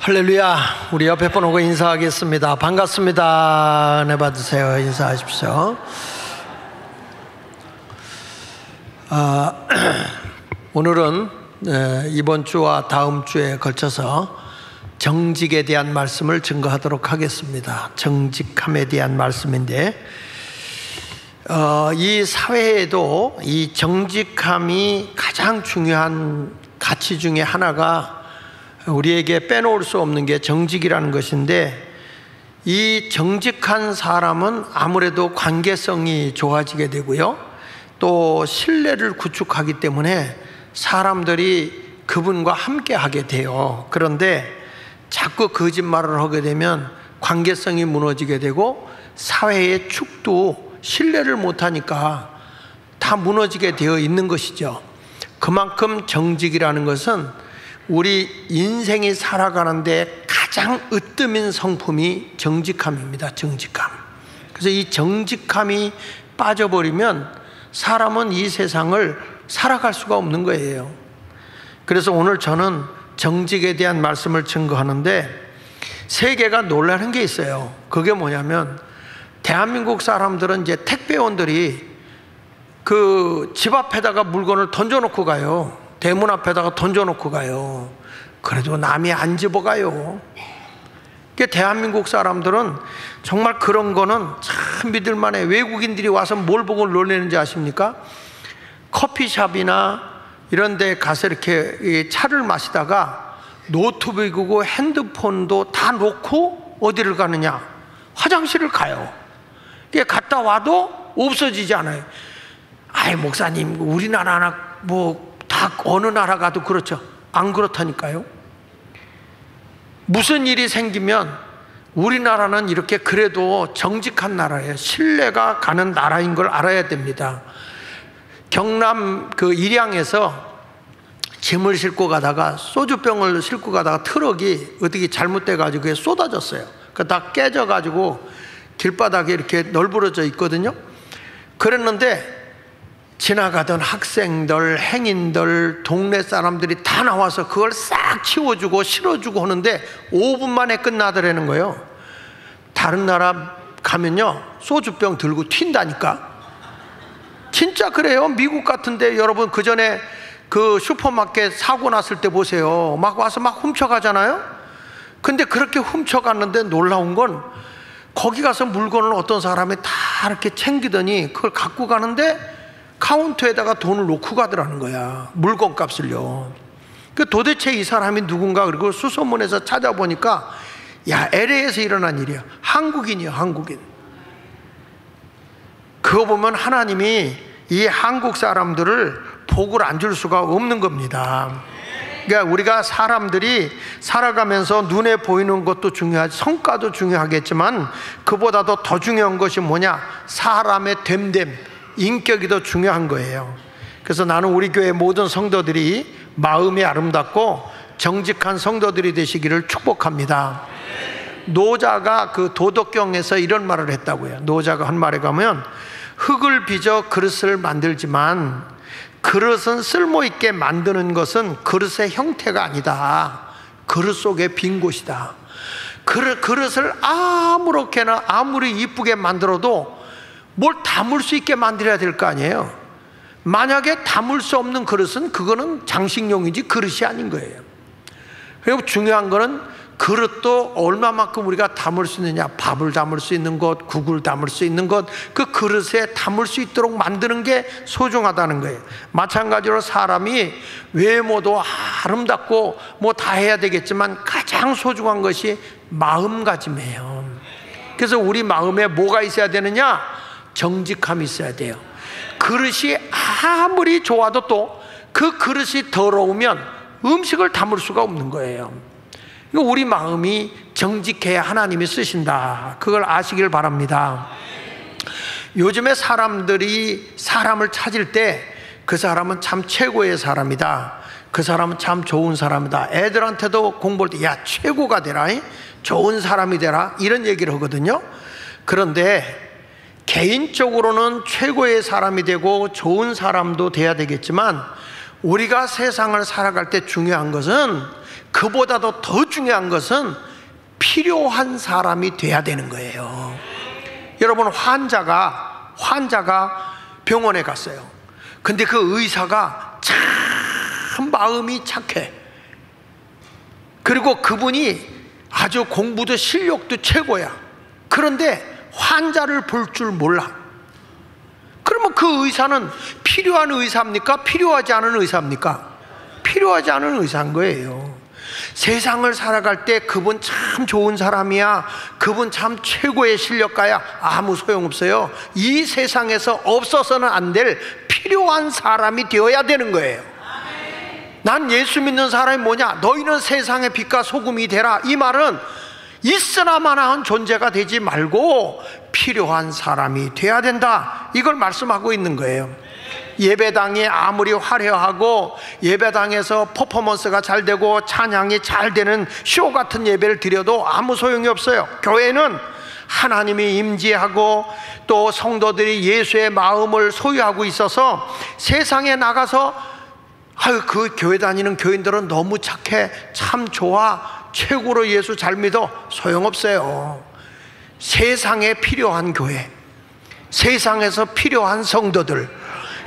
할렐루야. 우리 옆에 분 오고 인사하겠습니다. 반갑습니다. 은혜 받으세요. 인사하십시오. 오늘은 이번 주와 다음 주에 걸쳐서 정직에 대한 말씀을 증거하도록 하겠습니다. 정직함에 대한 말씀인데, 이 사회에도 이 정직함이 가장 중요한 가치 중에 하나가 우리에게 빼놓을 수 없는 게 정직이라는 것인데, 이 정직한 사람은 아무래도 관계성이 좋아지게 되고요, 또 신뢰를 구축하기 때문에 사람들이 그분과 함께 하게 돼요. 그런데 자꾸 거짓말을 하게 되면 관계성이 무너지게 되고 사회의 축도 신뢰를 못하니까 다 무너지게 되어 있는 것이죠. 그만큼 정직이라는 것은 우리 인생이 살아가는데 가장 으뜸인 성품이 정직함입니다. 정직함. 그래서 이 정직함이 빠져버리면 사람은 이 세상을 살아갈 수가 없는 거예요. 그래서 오늘 저는 정직에 대한 말씀을 증거하는데, 세계가 놀라는 게 있어요. 그게 뭐냐면, 대한민국 사람들은 이제 택배원들이 그 집 앞에다가 물건을 던져놓고 가요. 대문 앞에다가 던져놓고 가요. 그래도 남이 안 집어가요. 대한민국 사람들은 정말 그런 거는 참 믿을만해. 외국인들이 와서 뭘 보고 놀라는지 아십니까? 커피숍이나 이런 데 가서 이렇게 차를 마시다가 노트북이고 핸드폰도 다 놓고 어디를 가느냐? 화장실을 가요. 갔다 와도 없어지지 않아요. 아이, 목사님, 우리나라나 뭐 다 어느 나라 가도 그렇죠. 안 그렇다니까요. 무슨 일이 생기면 우리나라는 이렇게 그래도 정직한 나라예요. 신뢰가 가는 나라인 걸 알아야 됩니다. 경남 그 일양에서 짐을 싣고 가다가, 소주병을 싣고 가다가 트럭이 어떻게 잘못돼 가지고 그게 쏟아졌어요. 다 깨져 가지고 길바닥에 이렇게 널브러져 있거든요. 그랬는데 지나가던 학생들, 행인들, 동네 사람들이 다 나와서 그걸 싹 치워주고 실어주고 하는데 5분 만에 끝나더라는 거예요. 다른 나라 가면요, 소주병 들고 튄다니까. 진짜 그래요. 미국 같은데 여러분, 그 전에 그 슈퍼마켓 사고 났을 때 보세요. 막 와서 막 훔쳐가잖아요. 근데 그렇게 훔쳐갔는데 놀라운 건, 거기 가서 물건을 어떤 사람이 다 이렇게 챙기더니 그걸 갖고 가는데 카운터에다가 돈을 놓고 가더라는 거야. 물건 값을요. 도대체 이 사람이 누군가. 그리고 수소문에서 찾아보니까, 야, LA에서 일어난 일이야. 한국인이야, 한국인. 그거 보면 하나님이 이 한국 사람들을 복을 안 줄 수가 없는 겁니다. 그러니까 우리가 사람들이 살아가면서 눈에 보이는 것도 중요하지, 성과도 중요하겠지만 그보다도 더 중요한 것이 뭐냐? 사람의 됨됨, 인격이 더 중요한 거예요. 그래서 나는 우리 교회 모든 성도들이 마음이 아름답고 정직한 성도들이 되시기를 축복합니다. 노자가 그 도덕경에서 이런 말을 했다고요. 노자가 한 말에 가면, 흙을 빚어 그릇을 만들지만 그릇은 쓸모있게 만드는 것은 그릇의 형태가 아니다. 그릇 속에 빈 곳이다. 그릇을 아무렇게나 아무리 이쁘게 만들어도 뭘 담을 수 있게 만들어야 될 거 아니에요. 만약에 담을 수 없는 그릇은 그거는 장식용이지 그릇이 아닌 거예요. 그리고 중요한 거는 그릇도 얼마만큼 우리가 담을 수 있느냐. 밥을 담을 수 있는 것, 국을 담을 수 있는 것, 그 그릇에 담을 수 있도록 만드는 게 소중하다는 거예요. 마찬가지로 사람이 외모도 아름답고 뭐 다 해야 되겠지만 가장 소중한 것이 마음가짐이에요. 그래서 우리 마음에 뭐가 있어야 되느냐? 정직함이 있어야 돼요. 그릇이 아무리 좋아도 또 그 그릇이 더러우면 음식을 담을 수가 없는 거예요. 우리 마음이 정직해야 하나님이 쓰신다. 그걸 아시길 바랍니다. 요즘에 사람들이 사람을 찾을 때 그 사람은 참 최고의 사람이다, 그 사람은 참 좋은 사람이다, 애들한테도 공부할 때 야, 최고가 되라, 좋은 사람이 되라, 이런 얘기를 하거든요. 그런데 개인적으로는 최고의 사람이 되고 좋은 사람도 돼야 되겠지만, 우리가 세상을 살아갈 때 중요한 것은 그보다도 더 중요한 것은 필요한 사람이 돼야 되는 거예요. 여러분, 환자가 병원에 갔어요. 근데 그 의사가 참 마음이 착해. 그리고 그분이 아주 공부도 실력도 최고야. 그런데 환자를 볼 줄 몰라. 그러면 그 의사는 필요한 의사입니까? 필요하지 않은 의사입니까? 필요하지 않은 의사인 거예요. 세상을 살아갈 때 그분 참 좋은 사람이야, 그분 참 최고의 실력가야, 아무 소용없어요. 이 세상에서 없어서는 안 될 필요한 사람이 되어야 되는 거예요. 난 예수 믿는 사람이 뭐냐? 너희는 세상의 빛과 소금이 되라. 이 말은 있으나마나한 존재가 되지 말고 필요한 사람이 돼야 된다, 이걸 말씀하고 있는 거예요. 예배당이 아무리 화려하고 예배당에서 퍼포먼스가 잘 되고 찬양이 잘 되는 쇼 같은 예배를 드려도 아무 소용이 없어요. 교회는 하나님이 임재하고 또 성도들이 예수의 마음을 소유하고 있어서 세상에 나가서 아유, 그 교회 다니는 교인들은 너무 착해, 참 좋아, 최고로 예수 잘 믿어, 소용없어요. 세상에 필요한 교회, 세상에서 필요한 성도들,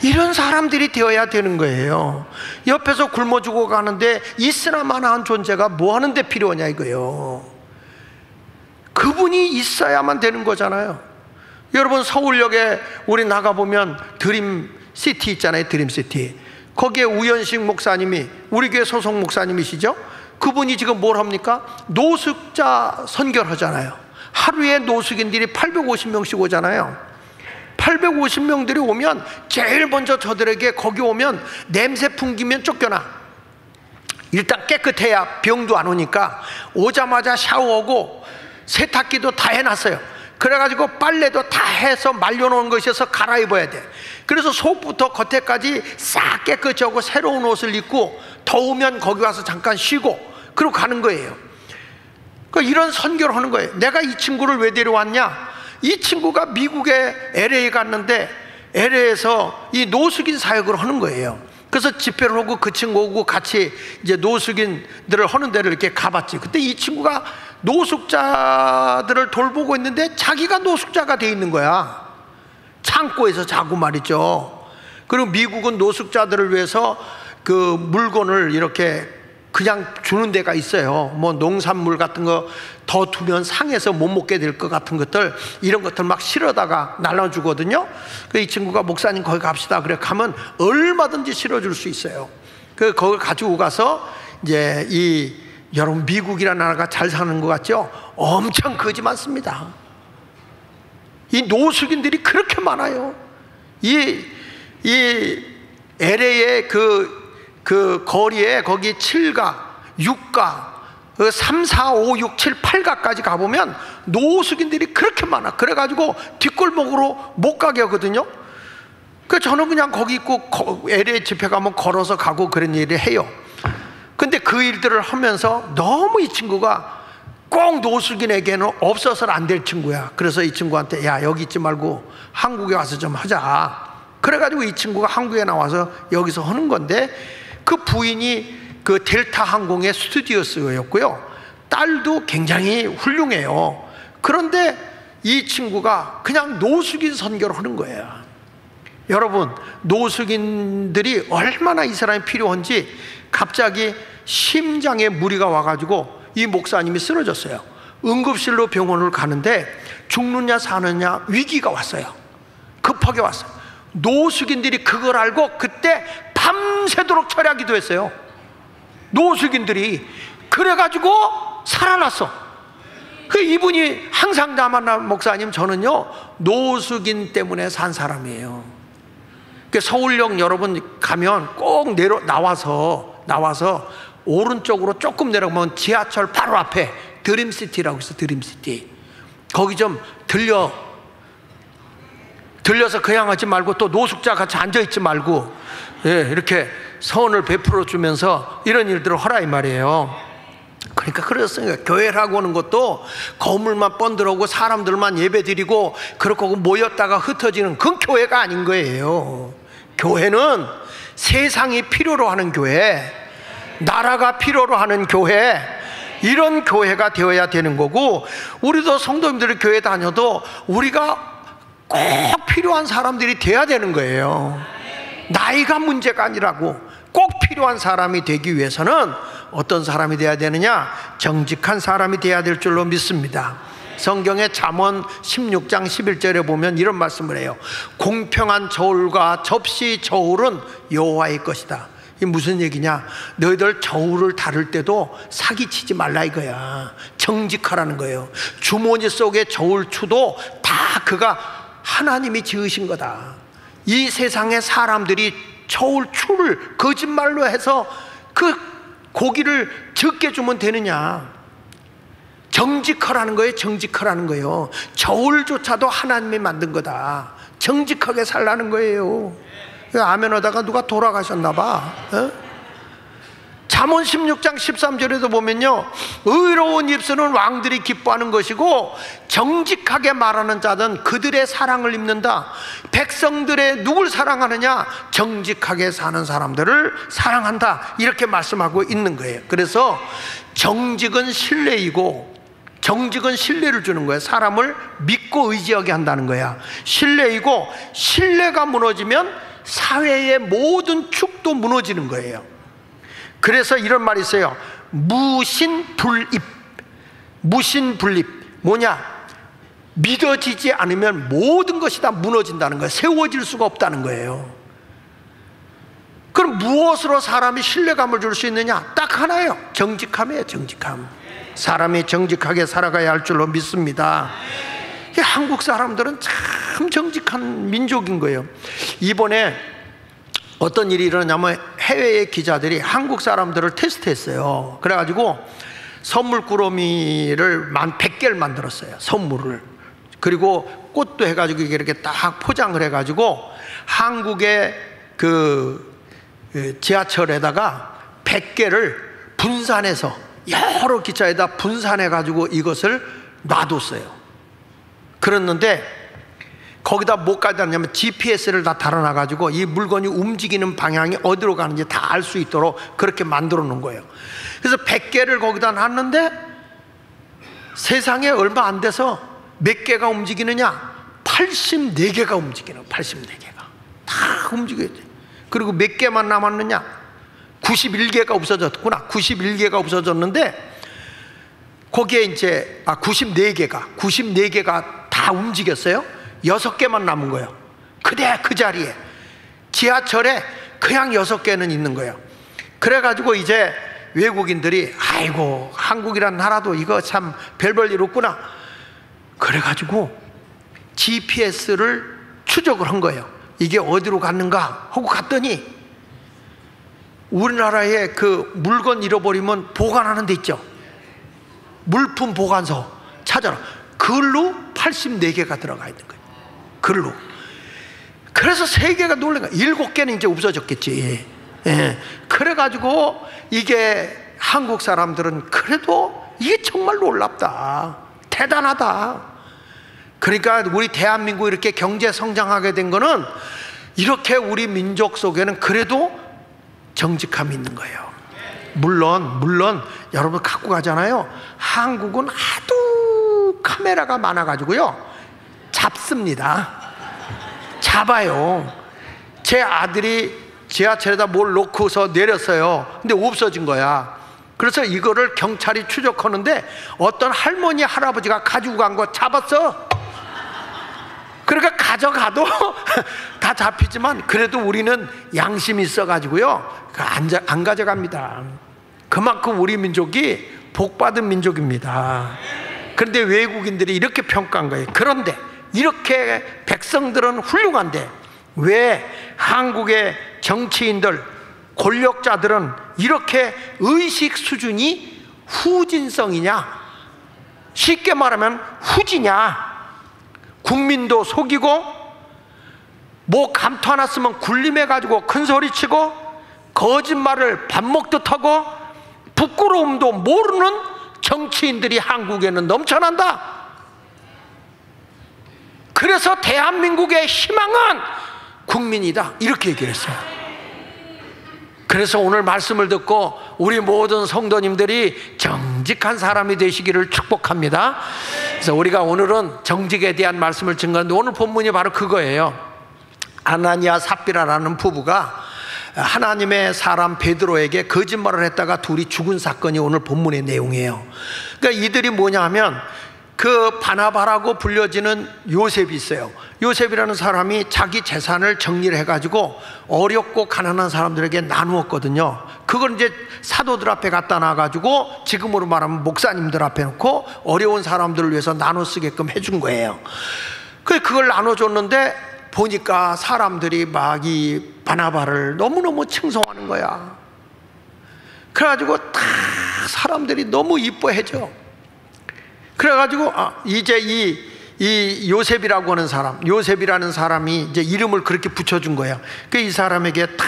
이런 사람들이 되어야 되는 거예요. 옆에서 굶어 죽어 가는데 있으나마나한 존재가 뭐 하는데 필요하냐 이거예요. 그분이 있어야만 되는 거잖아요. 여러분, 서울역에 우리 나가보면 드림시티 있잖아요. 드림시티. 거기에 우연식 목사님이, 우리 교회 소속 목사님이시죠. 그분이 지금 뭘 합니까? 노숙자 선교를 하잖아요. 하루에 노숙인들이 850명씩 오잖아요. 850명들이 오면 제일 먼저 저들에게, 거기 오면 냄새 풍기면 쫓겨나. 일단 깨끗해야 병도 안 오니까 오자마자 샤워하고 세탁기도 다 해놨어요. 그래가지고 빨래도 다 해서 말려놓은 것이어서 갈아입어야 돼. 그래서 속부터 겉에까지 싹 깨끗이 하고 새로운 옷을 입고 더우면 거기 와서 잠깐 쉬고 그러고 가는 거예요. 그러니까 이런 선교를 하는 거예요. 내가 이 친구를 왜 데려왔냐? 이 친구가 미국에 LA 갔는데 LA에서 이 노숙인 사역을 하는 거예요. 그래서 집회를 하고 그 친구하고 같이 이제 노숙인들을 하는 데를 이렇게 가봤지. 그때 이 친구가 노숙자들을 돌보고 있는데 자기가 노숙자가 돼 있는 거야. 창고에서 자고 말이죠. 그리고 미국은 노숙자들을 위해서 그 물건을 이렇게 그냥 주는 데가 있어요. 뭐 농산물 같은 거 더 두면 상해서 못 먹게 될 것 같은 것들, 이런 것들 막 실어다가 날라주거든요. 이 친구가 목사님 거기 갑시다 그래 가면 얼마든지 실어줄 수 있어요. 그 거기 가지고 가서 이제 이 여러분, 미국이라는 나라가 잘 사는 것 같죠? 엄청 거지 많습니다. 이 노숙인들이 그렇게 많아요. 이 LA의 그 거리에 거기 7가, 6가, 3, 4, 5, 6, 7, 8가까지 가보면 노숙인들이 그렇게 많아. 그래가지고 뒷골목으로 못 가게 하거든요. 그래서 저는 그냥 거기 있고 LA 집회 가면 걸어서 가고 그런 일을 해요. 근데 그 일들을 하면서 너무 이 친구가 꼭 노숙인에게는 없어서는 안 될 친구야. 그래서 이 친구한테 야, 여기 있지 말고 한국에 와서 좀 하자. 그래가지고 이 친구가 한국에 나와서 여기서 하는 건데, 그 부인이 그 델타 항공의 스튜디오스였고요. 딸도 굉장히 훌륭해요. 그런데 이 친구가 그냥 노숙인 선교를 하는 거예요. 여러분, 노숙인들이 얼마나 이 사람이 필요한지 갑자기 심장에 무리가 와가지고 이 목사님이 쓰러졌어요. 응급실로 병원을 가는데 죽느냐 사느냐 위기가 왔어요. 급하게 왔어요. 노숙인들이 그걸 알고 그때 밤새도록 철야기도 했어요. 노숙인들이. 그래가지고 살아났어. 그 이분이 항상 나만 목사님, 저는요 노숙인 때문에 산 사람이에요. 그 서울역 여러분 가면 꼭 나와서 오른쪽으로 조금 내려가면 지하철 바로 앞에 드림시티라고 있어. 드림시티. 거기 좀 들려서 그냥 하지 말고 또 노숙자 같이 앉아있지 말고, 예, 이렇게 선을 베풀어 주면서 이런 일들을 하라 이 말이에요. 그러니까 그랬으니까 교회라고 하는 것도 건물만 번들어오고 사람들만 예배 드리고 그렇고 모였다가 흩어지는 그건 교회가 아닌 거예요. 교회는 세상이 필요로 하는 교회, 나라가 필요로 하는 교회, 이런 교회가 되어야 되는 거고, 우리도 성도님들이 교회 다녀도 우리가 꼭 필요한 사람들이 돼야 되는 거예요. 나이가 문제가 아니라고, 꼭 필요한 사람이 되기 위해서는 어떤 사람이 돼야 되느냐? 정직한 사람이 돼야 될 줄로 믿습니다. 성경의 잠언 16장 11절에 보면 이런 말씀을 해요. 공평한 저울과 접시 저울은 여호와의 것이다. 이게 무슨 얘기냐? 너희들 저울을 다룰 때도 사기치지 말라 이거야. 정직하라는 거예요. 주머니 속의 저울추도 다 그가 하나님이 지으신 거다. 이 세상의 사람들이 저울추를 거짓말로 해서 그 고기를 적게 주면 되느냐? 정직하라는 거예요. 정직하라는 거예요. 저울조차도 하나님이 만든 거다. 정직하게 살라는 거예요. 아멘 하다가 누가 돌아가셨나 봐. 잠언 16장 13절에도 보면요, 의로운 입술은 왕들이 기뻐하는 것이고 정직하게 말하는 자는 그들의 사랑을 입는다. 백성들의 누굴 사랑하느냐? 정직하게 사는 사람들을 사랑한다. 이렇게 말씀하고 있는 거예요. 그래서 정직은 신뢰이고, 정직은 신뢰를 주는 거예요. 사람을 믿고 의지하게 한다는 거야. 신뢰이고, 신뢰가 무너지면 사회의 모든 축도 무너지는 거예요. 그래서 이런 말이 있어요. 무신불입. 무신불입 뭐냐? 믿어지지 않으면 모든 것이 다 무너진다는 거예요. 세워질 수가 없다는 거예요. 그럼 무엇으로 사람이 신뢰감을 줄 수 있느냐? 딱 하나예요. 정직함이에요. 정직함. 사람이 정직하게 살아가야 할 줄로 믿습니다. 한국 사람들은 참 정직한 민족인 거예요. 이번에 어떤 일이 일어나냐면 해외의 기자들이 한국 사람들을 테스트했어요. 그래가지고 선물 꾸러미를 100개를 만들었어요. 선물을. 그리고 꽃도 해가지고 이렇게 딱 포장을 해가지고 한국의 그 지하철에다가 100개를 분산해서 여러 기차에다 분산해가지고 이것을 놔뒀어요. 그랬는데 거기다 못 가져냐면 GPS를 다 달아놔가지고 이 물건이 움직이는 방향이 어디로 가는지 다 알 수 있도록 그렇게 만들어 놓은 거예요. 그래서 100개를 거기다 놨는데 세상에 얼마 안 돼서 몇 개가 움직이느냐? 84개가 움직이는, 84개가 다 움직여야 돼. 그리고 몇 개만 남았느냐? 91개가 없어졌구나. 91개가 없어졌는데 거기에 이제 94개가 다 움직였어요. 6개만 남은 거예요. 그대 그 자리에 지하철에 그냥 6개는 있는 거예요. 그래가지고 이제 외국인들이 아이고 한국이란 나라도 이거 참 별볼 일 없구나. 그래가지고 GPS를 추적을 한 거예요. 이게 어디로 갔는가 하고 갔더니 우리나라에 그 물건 잃어버리면 보관하는 데 있죠. 물품 보관소 찾아라. 글로 84개가 들어가 있는 거예요. 글로. 그래서 3개가 놀란 거예요. 7개는 이제 없어졌겠지. 예. 그래가지고 이게 한국 사람들은 그래도 이게 정말 놀랍다. 대단하다. 그러니까 우리 대한민국 이렇게 경제 성장하게 된 거는 이렇게 우리 민족 속에는 그래도 정직함이 있는 거예요. 물론 여러분 갖고 가잖아요. 한국은 하도 카메라가 많아가지고요 잡습니다. 잡아요. 제 아들이 지하철에다 뭘 놓고서 내렸어요. 근데 없어진 거야. 그래서 이거를 경찰이 추적하는데 어떤 할머니 할아버지가 가지고 간 거 잡았어. 그러니까 가져가도 다 잡히지만 그래도 우리는 양심이 있어가지고요 안 가져갑니다. 그만큼 우리 민족이 복받은 민족입니다. 그런데 외국인들이 이렇게 평가한 거예요. 그런데 이렇게 백성들은 훌륭한데 왜 한국의 정치인들, 권력자들은 이렇게 의식 수준이 후진성이냐? 쉽게 말하면 후지냐? 국민도 속이고 뭐 감투 하나 쓰면 굴림해가지고 큰소리치고 거짓말을 밥 먹듯 하고 부끄러움도 모르는 정치인들이 한국에는 넘쳐난다. 그래서 대한민국의 희망은 국민이다. 이렇게 얘기를 했어요. 그래서 오늘 말씀을 듣고 우리 모든 성도님들이 정직한 사람이 되시기를 축복합니다. 그래서 우리가 오늘은 정직에 대한 말씀을 증거하는데 오늘 본문이 바로 그거예요. 아나니아 삽비라라는 부부가 하나님의 사람 베드로에게 거짓말을 했다가 둘이 죽은 사건이 오늘 본문의 내용이에요. 그러니까 이들이 뭐냐 하면 그 바나바라고 불려지는 요셉이 있어요. 요셉이라는 사람이 자기 재산을 정리를 해가지고 어렵고 가난한 사람들에게 나누었거든요. 그걸 이제 사도들 앞에 갖다 놔가지고 지금으로 말하면 목사님들 앞에 놓고 어려운 사람들을 위해서 나눠 쓰게끔 해준 거예요. 그걸 나눠줬는데 보니까 사람들이 막 이 바나바를 너무너무 칭송하는 거야. 그래가지고 다 사람들이 너무 이뻐해줘. 그래가지고 이제 이 요셉이라고 하는 사람, 요셉이라는 사람이 이제 이름을 그렇게 붙여준 거예요. 이 사람에게 다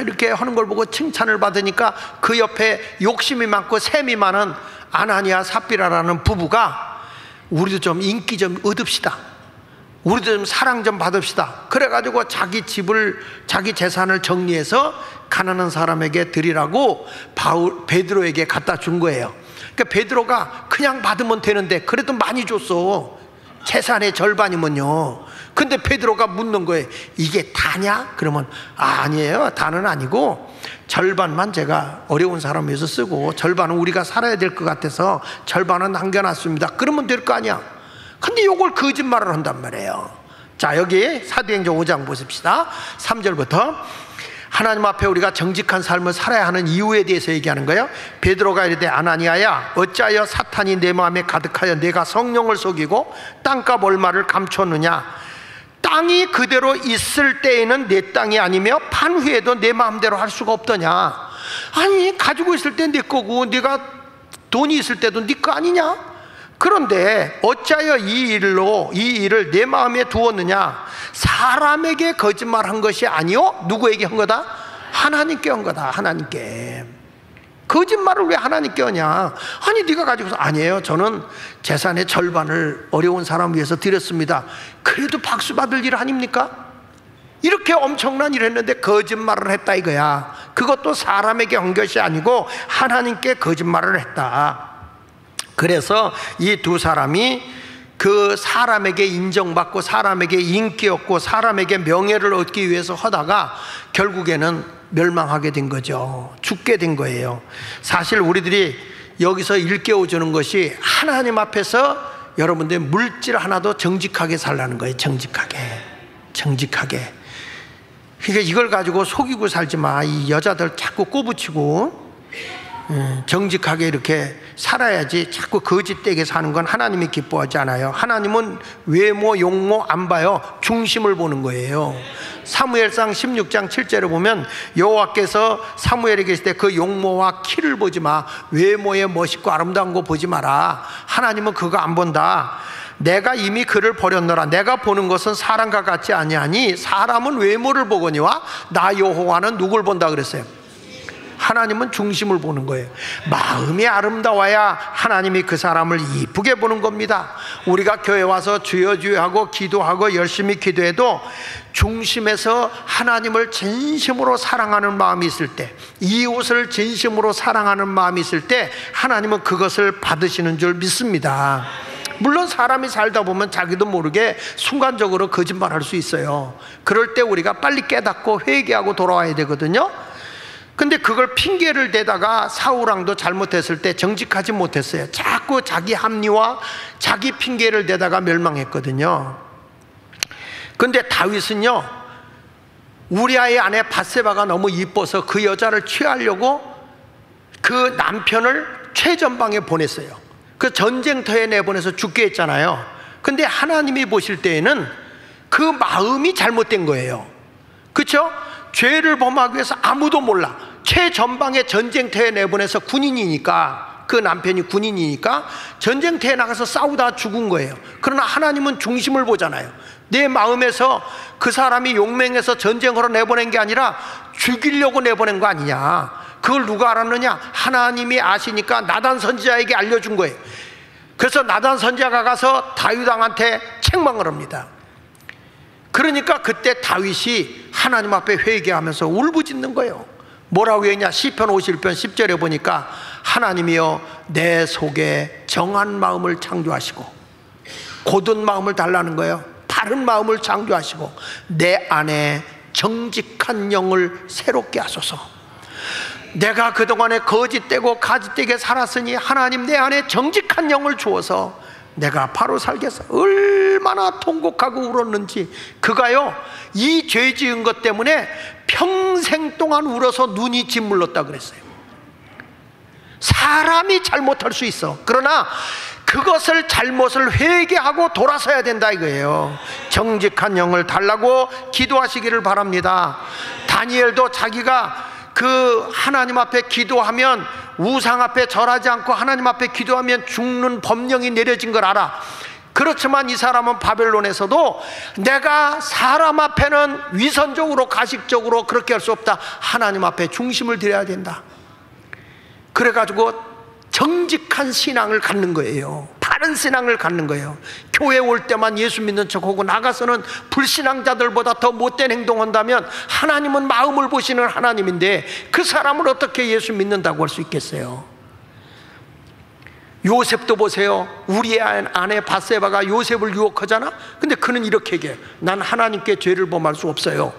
이렇게 하는 걸 보고 칭찬을 받으니까 그 옆에 욕심이 많고 셈이 많은 아나니아 삽비라라는 부부가 우리도 좀 인기 좀 얻읍시다, 우리도 좀 사랑 좀 받읍시다. 그래가지고 자기 집을, 자기 재산을 정리해서 가난한 사람에게 드리라고 베드로에게 갖다 준 거예요. 그러니까 베드로가 그냥 받으면 되는데 그래도 많이 줬어. 재산의 절반이면요. 근데 베드로가 묻는 거예요. 이게 다냐? 그러면 아니에요. 다는 아니고 절반만 제가 어려운 사람 위해서 쓰고 절반은 우리가 살아야 될 것 같아서 절반은 남겨놨습니다. 그러면 될 거 아니야. 근데 이걸 거짓말을 한단 말이에요. 자, 여기 사도행전 5장 보십시다. 3절부터 하나님 앞에 우리가 정직한 삶을 살아야 하는 이유에 대해서 얘기하는 거예요. 베드로가 이르되 아나니아야, 어찌하여 사탄이 내 마음에 가득하여 내가 성령을 속이고 땅값 얼마를 감췄느냐? 땅이 그대로 있을 때에는 내 땅이 아니며 판 후에도 내 마음대로 할 수가 없더냐? 아니, 가지고 있을 때 내 거고 네가 돈이 있을 때도 네 거 아니냐? 그런데 어찌하여 이 일을 내 마음에 두었느냐? 사람에게 거짓말한 것이 아니요, 누구에게 한 거다? 하나님께 한 거다. 하나님께. 거짓말을 왜 하나님께 하냐? 아니, 네가 가지고서 아니에요, 저는 재산의 절반을 어려운 사람 위해서 드렸습니다. 그래도 박수 받을 일 아닙니까? 이렇게 엄청난 일을 했는데 거짓말을 했다 이거야. 그것도 사람에게 한 것이 아니고 하나님께 거짓말을 했다. 그래서 이 두 사람이 그 사람에게 인정받고 사람에게 인기 얻고 사람에게 명예를 얻기 위해서 하다가 결국에는 멸망하게 된 거죠. 죽게 된 거예요. 사실 우리들이 여기서 일깨워주는 것이 하나님 앞에서 여러분들 물질 하나도 정직하게 살라는 거예요. 정직하게. 그러니까 이걸 가지고 속이고 살지 마. 이 여자들 자꾸 꼬부치고 정직하게 이렇게 살아야지. 자꾸 거짓되게 사는 건 하나님이 기뻐하지 않아요. 하나님은 외모 용모 안 봐요. 중심을 보는 거예요. 사무엘상 16장 7절에 보면 여호와께서 사무엘에 계실 때 그 용모와 키를 보지 마, 외모에 멋있고 아름다운 거 보지 마라. 하나님은 그거 안 본다. 내가 이미 그를 버렸노라. 내가 보는 것은 사람과 같지 아니하니 사람은 외모를 보거니와 나 여호와는 누굴 본다 그랬어요? 하나님은 중심을 보는 거예요. 마음이 아름다워야 하나님이 그 사람을 이쁘게 보는 겁니다. 우리가 교회 와서 주여 주여 하고 기도하고 열심히 기도해도 중심에서 하나님을 진심으로 사랑하는 마음이 있을 때, 이웃을 진심으로 사랑하는 마음이 있을 때 하나님은 그것을 받으시는 줄 믿습니다. 물론 사람이 살다 보면 자기도 모르게 순간적으로 거짓말할 수 있어요. 그럴 때 우리가 빨리 깨닫고 회개하고 돌아와야 되거든요. 근데 그걸 핑계를 대다가 사울왕도 잘못했을 때 정직하지 못했어요. 자꾸 자기 합리화, 자기 핑계를 대다가 멸망했거든요. 근데 다윗은요, 우리아의 아내 밧세바가 너무 이뻐서 그 여자를 취하려고 그 남편을 최전방에 보냈어요. 그 전쟁터에 내보내서 죽게 했잖아요. 근데 하나님이 보실 때에는 그 마음이 잘못된 거예요. 그렇죠? 죄를 범하기 위해서 아무도 몰라. 최전방에 전쟁터에 내보내서 군인이니까, 그 남편이 군인이니까 전쟁터에 나가서 싸우다 죽은 거예요. 그러나 하나님은 중심을 보잖아요. 내 마음에서 그 사람이 용맹해서 전쟁으로 내보낸 게 아니라 죽이려고 내보낸 거 아니냐. 그걸 누가 알았느냐? 하나님이 아시니까 나단 선지자에게 알려준 거예요. 그래서 나단 선지자가 가서 다윗 왕한테 책망을 합니다. 그러니까 그때 다윗이 하나님 앞에 회개하면서 울부짖는 거예요. 뭐라고 했냐? 시편 51편 10절에 보니까 하나님이여 내 속에 정한 마음을 창조하시고, 곧은 마음을 달라는 거예요. 바른 마음을 창조하시고 내 안에 정직한 영을 새롭게 하소서. 내가 그동안에 거짓되고 가짓되게 살았으니 하나님 내 안에 정직한 영을 주어서 내가 바로 살겠어. 얼마나 통곡하고 울었는지. 그가요, 이 죄 지은 것 때문에 평생 동안 울어서 눈이 짓물렀다 그랬어요. 사람이 잘못할 수 있어. 그러나 그것을 잘못을 회개하고 돌아서야 된다 이거예요. 정직한 영을 달라고 기도하시기를 바랍니다. 다니엘도 자기가 그 하나님 앞에 기도하면, 우상 앞에 절하지 않고 하나님 앞에 기도하면 죽는 법령이 내려진 걸 알아. 그렇지만 이 사람은 바벨론에서도 내가 사람 앞에는 위선적으로 가식적으로 그렇게 할 수 없다, 하나님 앞에 중심을 드려야 된다. 그래가지고 정직한 신앙을 갖는 거예요. 바른 신앙을 갖는 거예요. 교회 올 때만 예수 믿는 척하고 나가서는 불신앙자들보다 더 못된 행동한다면 하나님은 마음을 보시는 하나님인데 그 사람을 어떻게 예수 믿는다고 할 수 있겠어요? 요셉도 보세요. 우리의 아내 밧세바가 요셉을 유혹하잖아. 근데 그는 이렇게 얘기해요. 난 하나님께 죄를 범할 수 없어요.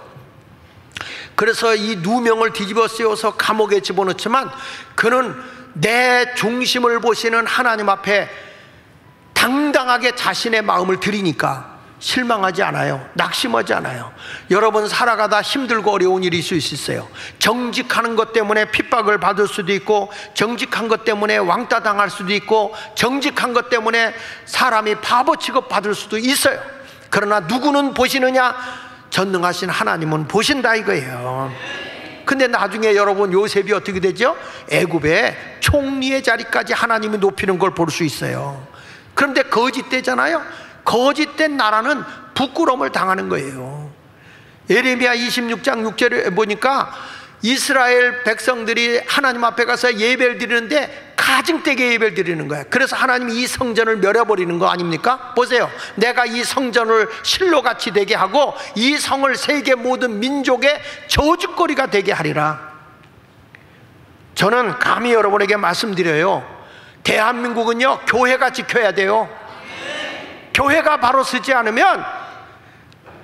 그래서 이 누명을 뒤집어 씌워서 감옥에 집어넣지만 그는 내 중심을 보시는 하나님 앞에 당당하게 자신의 마음을 드리니까 실망하지 않아요. 낙심하지 않아요. 여러분 살아가다 힘들고 어려운 일이 있을 수 있어요. 정직하는 것 때문에 핍박을 받을 수도 있고, 정직한 것 때문에 왕따 당할 수도 있고, 정직한 것 때문에 사람이 바보 취급 받을 수도 있어요. 그러나 누구는 보시느냐? 전능하신 하나님은 보신다 이거예요. 근데 나중에 여러분 요셉이 어떻게 되죠? 애굽의 총리의 자리까지 하나님이 높이는 걸 볼 수 있어요. 그런데 거짓되잖아요. 거짓된 나라는 부끄러움을 당하는 거예요. 예레미야 26장 6절에 보니까 이스라엘 백성들이 하나님 앞에 가서 예배를 드리는데 가증되게 예배를 드리는 거야. 그래서 하나님이 이 성전을 멸해버리는 거 아닙니까? 보세요. 내가 이 성전을 실로같이 되게 하고 이 성을 세계 모든 민족의 저주거리가 되게 하리라. 저는 감히 여러분에게 말씀드려요. 대한민국은요, 교회가 지켜야 돼요. 교회가 바로 서지 않으면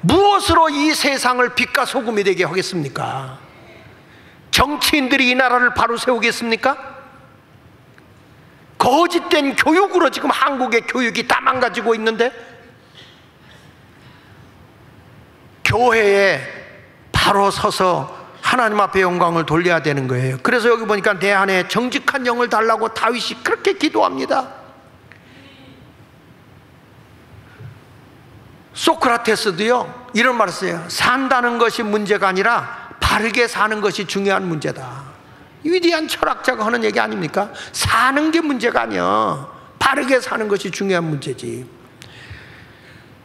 무엇으로 이 세상을 빛과 소금이 되게 하겠습니까? 정치인들이 이 나라를 바로 세우겠습니까? 거짓된 교육으로 지금 한국의 교육이 다 망가지고 있는데, 교회에 바로 서서 하나님 앞에 영광을 돌려야 되는 거예요. 그래서 여기 보니까 내 안에 정직한 영을 달라고 다윗이 그렇게 기도합니다. 소크라테스도요 이런 말을 써요. 산다는 것이 문제가 아니라 바르게 사는 것이 중요한 문제다. 위대한 철학자가 하는 얘기 아닙니까? 사는 게 문제가 아니야. 바르게 사는 것이 중요한 문제지.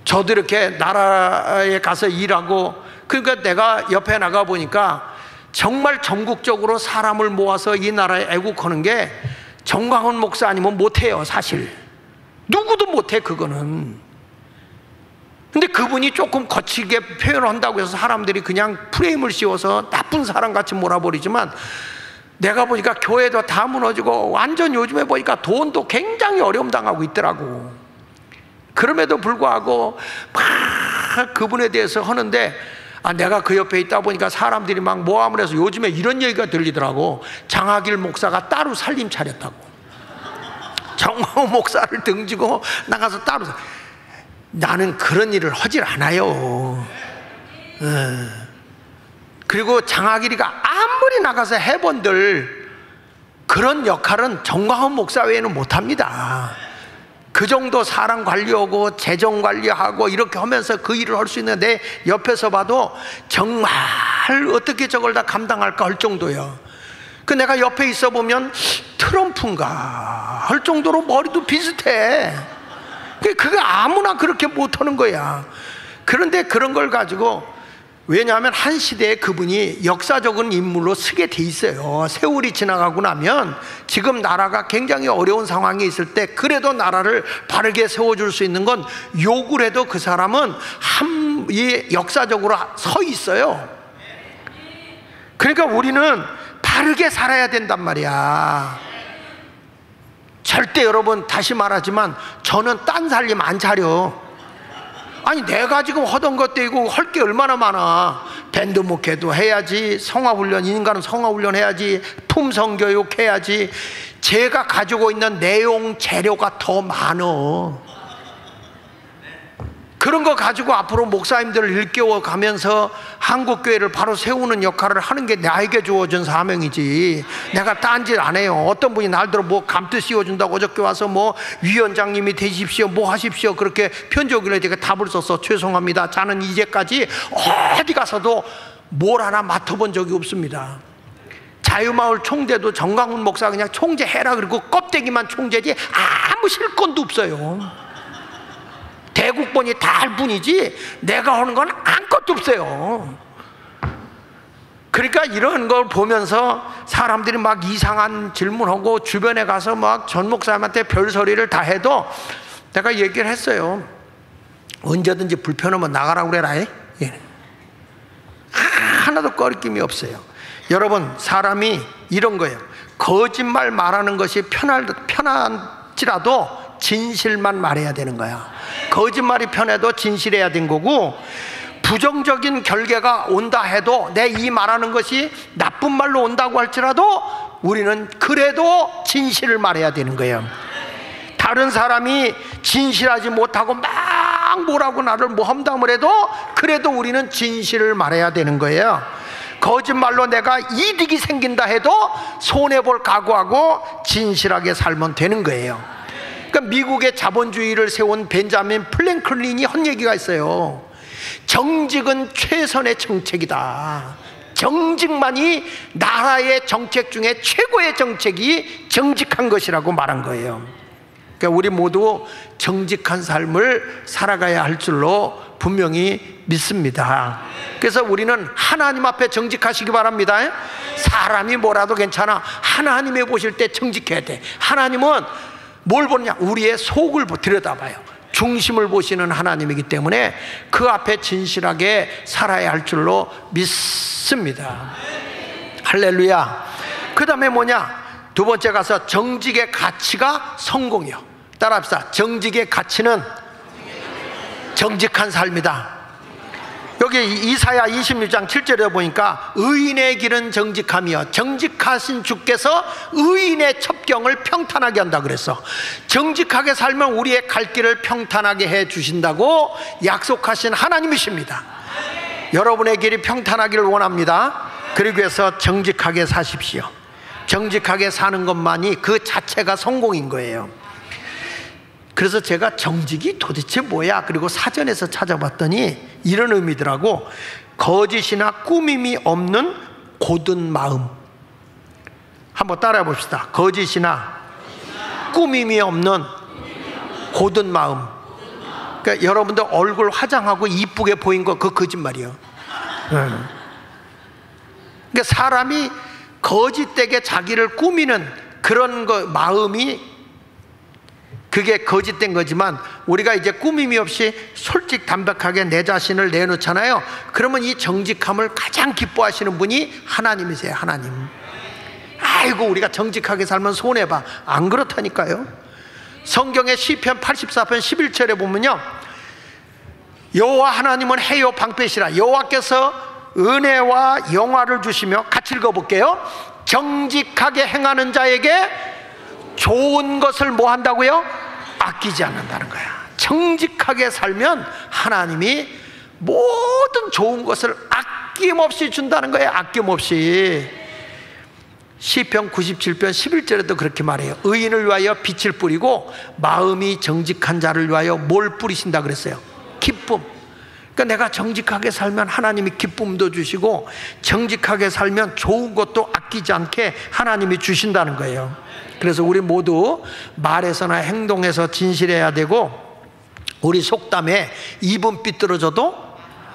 저도 이렇게 나라에 가서 일하고, 그러니까 내가 옆에 나가 보니까 정말 전국적으로 사람을 모아서 이 나라에 애국하는 게 정광훈 목사 아니면 못해요. 사실 누구도 못해 그거는. 근데 그분이 조금 거칠게 표현한다고 해서 사람들이 그냥 프레임을 씌워서 나쁜 사람같이 몰아버리지만, 내가 보니까 교회도 다 무너지고 완전 요즘에 보니까 돈도 굉장히 어려움 당하고 있더라고. 그럼에도 불구하고 막 그분에 대해서 하는데, 내가 그 옆에 있다 보니까 사람들이 막 모함을 해서 요즘에 이런 얘기가 들리더라고. 장하길 목사가 따로 살림 차렸다고. 정광훈 목사를 등지고 나가서 따로. 나는 그런 일을 하질 않아요. 그리고 장하길이가 아무리 나가서 해본들 그런 역할은 정광훈 목사 외에는 못합니다. 그 정도 사람 관리하고 재정 관리하고 이렇게 하면서 그 일을 할 수 있는, 내 옆에서 봐도 정말 어떻게 저걸 다 감당할까 할 정도예요. 그 내가 옆에 있어 보면 트럼프인가 할 정도로 머리도 비슷해. 그게 아무나 그렇게 못하는 거야. 그런데 그런 걸 가지고, 왜냐하면 한 시대에 그분이 역사적인 인물로 서게 돼 있어요. 세월이 지나가고 나면 지금 나라가 굉장히 어려운 상황에 있을 때 그래도 나라를 바르게 세워줄 수 있는 건 욕을 해도 그 사람은 역사적으로 서 있어요. 그러니까 우리는 다르게 살아야 된단 말이야. 절대 여러분, 다시 말하지만 저는 딴 살림 안 차려. 아니 내가 지금 하던 것도 있고 할 게 얼마나 많아. 밴드 목회도 해야지, 성화훈련, 인간은 성화훈련 해야지, 품성교육 해야지. 제가 가지고 있는 내용 재료가 더 많어. 그런 거 가지고 앞으로 목사님들을 일깨워 가면서 한국교회를 바로 세우는 역할을 하는 게 나에게 주어진 사명이지. 내가 딴 짓 안 해요. 어떤 분이 날들어 뭐 감투 씌워준다고 어저께 와서 뭐 위원장님이 되십시오, 뭐 하십시오, 그렇게 편지 오길래 제가 답을 써서 죄송합니다. 저는 이제까지 어디 가서도 뭘 하나 맡아본 적이 없습니다. 자유마을 총재도 정강훈 목사 그냥 총재 해라 그리고 껍데기만 총재지 아무 실권도 없어요. 대국본이 다 할 뿐이지 내가 하는 건 아무것도 없어요. 그러니까 이런 걸 보면서 사람들이 막 이상한 질문하고 주변에 가서 막 전 목사님한테 별소리를 다 해도 내가 얘기를 했어요. 언제든지 불편하면 나가라고 그래라. 예. 하나도 꺼리낌이 없어요. 여러분, 사람이 이런 거예요. 거짓말 말하는 것이 편한지라도 진실만 말해야 되는 거야. 거짓말이 편해도 진실해야 된 거고, 부정적인 결과가 온다 해도 내 이 말하는 것이 나쁜 말로 온다고 할지라도 우리는 그래도 진실을 말해야 되는 거예요. 다른 사람이 진실하지 못하고 막 뭐라고 나를 모함담을 해도 그래도 우리는 진실을 말해야 되는 거예요. 거짓말로 내가 이득이 생긴다 해도 손해볼 각오하고 진실하게 살면 되는 거예요. 그러니까 미국의 자본주의를 세운 벤자민 프랭클린이 한 얘기가 있어요. 정직은 최선의 정책이다. 정직만이 나라의 정책 중에 최고의 정책이 정직한 것이라고 말한 거예요. 그러니까 우리 모두 정직한 삶을 살아가야 할 줄로 분명히 믿습니다. 그래서 우리는 하나님 앞에 정직하시기 바랍니다. 사람이 뭐라도 괜찮아. 하나님이 보실 때 정직해야 돼. 하나님은 뭘 보느냐? 우리의 속을 들여다봐요. 중심을 보시는 하나님이기 때문에 그 앞에 진실하게 살아야 할 줄로 믿습니다. 할렐루야. 그 다음에 뭐냐? 두 번째 가서 정직의 가치가 성공이요. 따라합시다. 정직의 가치는 정직한 삶이다. 여기 이사야 26장 7절에 보니까 의인의 길은 정직함이여 정직하신 주께서 의인의 첩경을 평탄하게 한다 그랬어. 정직하게 살면 우리의 갈 길을 평탄하게 해 주신다고 약속하신 하나님이십니다. 여러분의 길이 평탄하기를 원합니다. 그러기 위해서 정직하게 사십시오. 정직하게 사는 것만이 그 자체가 성공인 거예요. 그래서 제가 정직이 도대체 뭐야? 그리고 사전에서 찾아봤더니 이런 의미더라고. 거짓이나 꾸밈이 없는 고든 마음. 한번 따라해 봅시다. 거짓이나 꾸밈이 없는 고든 마음. 그러니까 여러분들 얼굴 화장하고 이쁘게 보인 거 그거 거짓말이에요. 그러니까 사람이 거짓되게 자기를 꾸미는 그런 거 마음이 그게 거짓된 거지만 우리가 이제 꾸밈이 없이 솔직 담백하게 내 자신을 내놓잖아요. 그러면 이 정직함을 가장 기뻐하시는 분이 하나님이세요. 하나님. 아이고 우리가 정직하게 살면 손해봐. 안 그렇다니까요. 성경의 시편 84편 11절에 보면요, 여호와 하나님은 해요 방패시라. 여호와께서 은혜와 영화를 주시며, 같이 읽어볼게요. 정직하게 행하는 자에게 좋은 것을 뭐 한다고요? 아끼지 않는다는 거야. 정직하게 살면 하나님이 모든 좋은 것을 아낌없이 준다는 거예요. 아낌없이. 시편 97편 11절에도 그렇게 말해요. 의인을 위하여 빛을 뿌리고 마음이 정직한 자를 위하여 뭘 뿌리신다 그랬어요? 기쁨. 그러니까 내가 정직하게 살면 하나님이 기쁨도 주시고, 정직하게 살면 좋은 것도 아끼지 않게 하나님이 주신다는 거예요. 그래서 우리 모두 말에서나 행동에서 진실해야 되고, 우리 속담에 입은 삐뚤어져도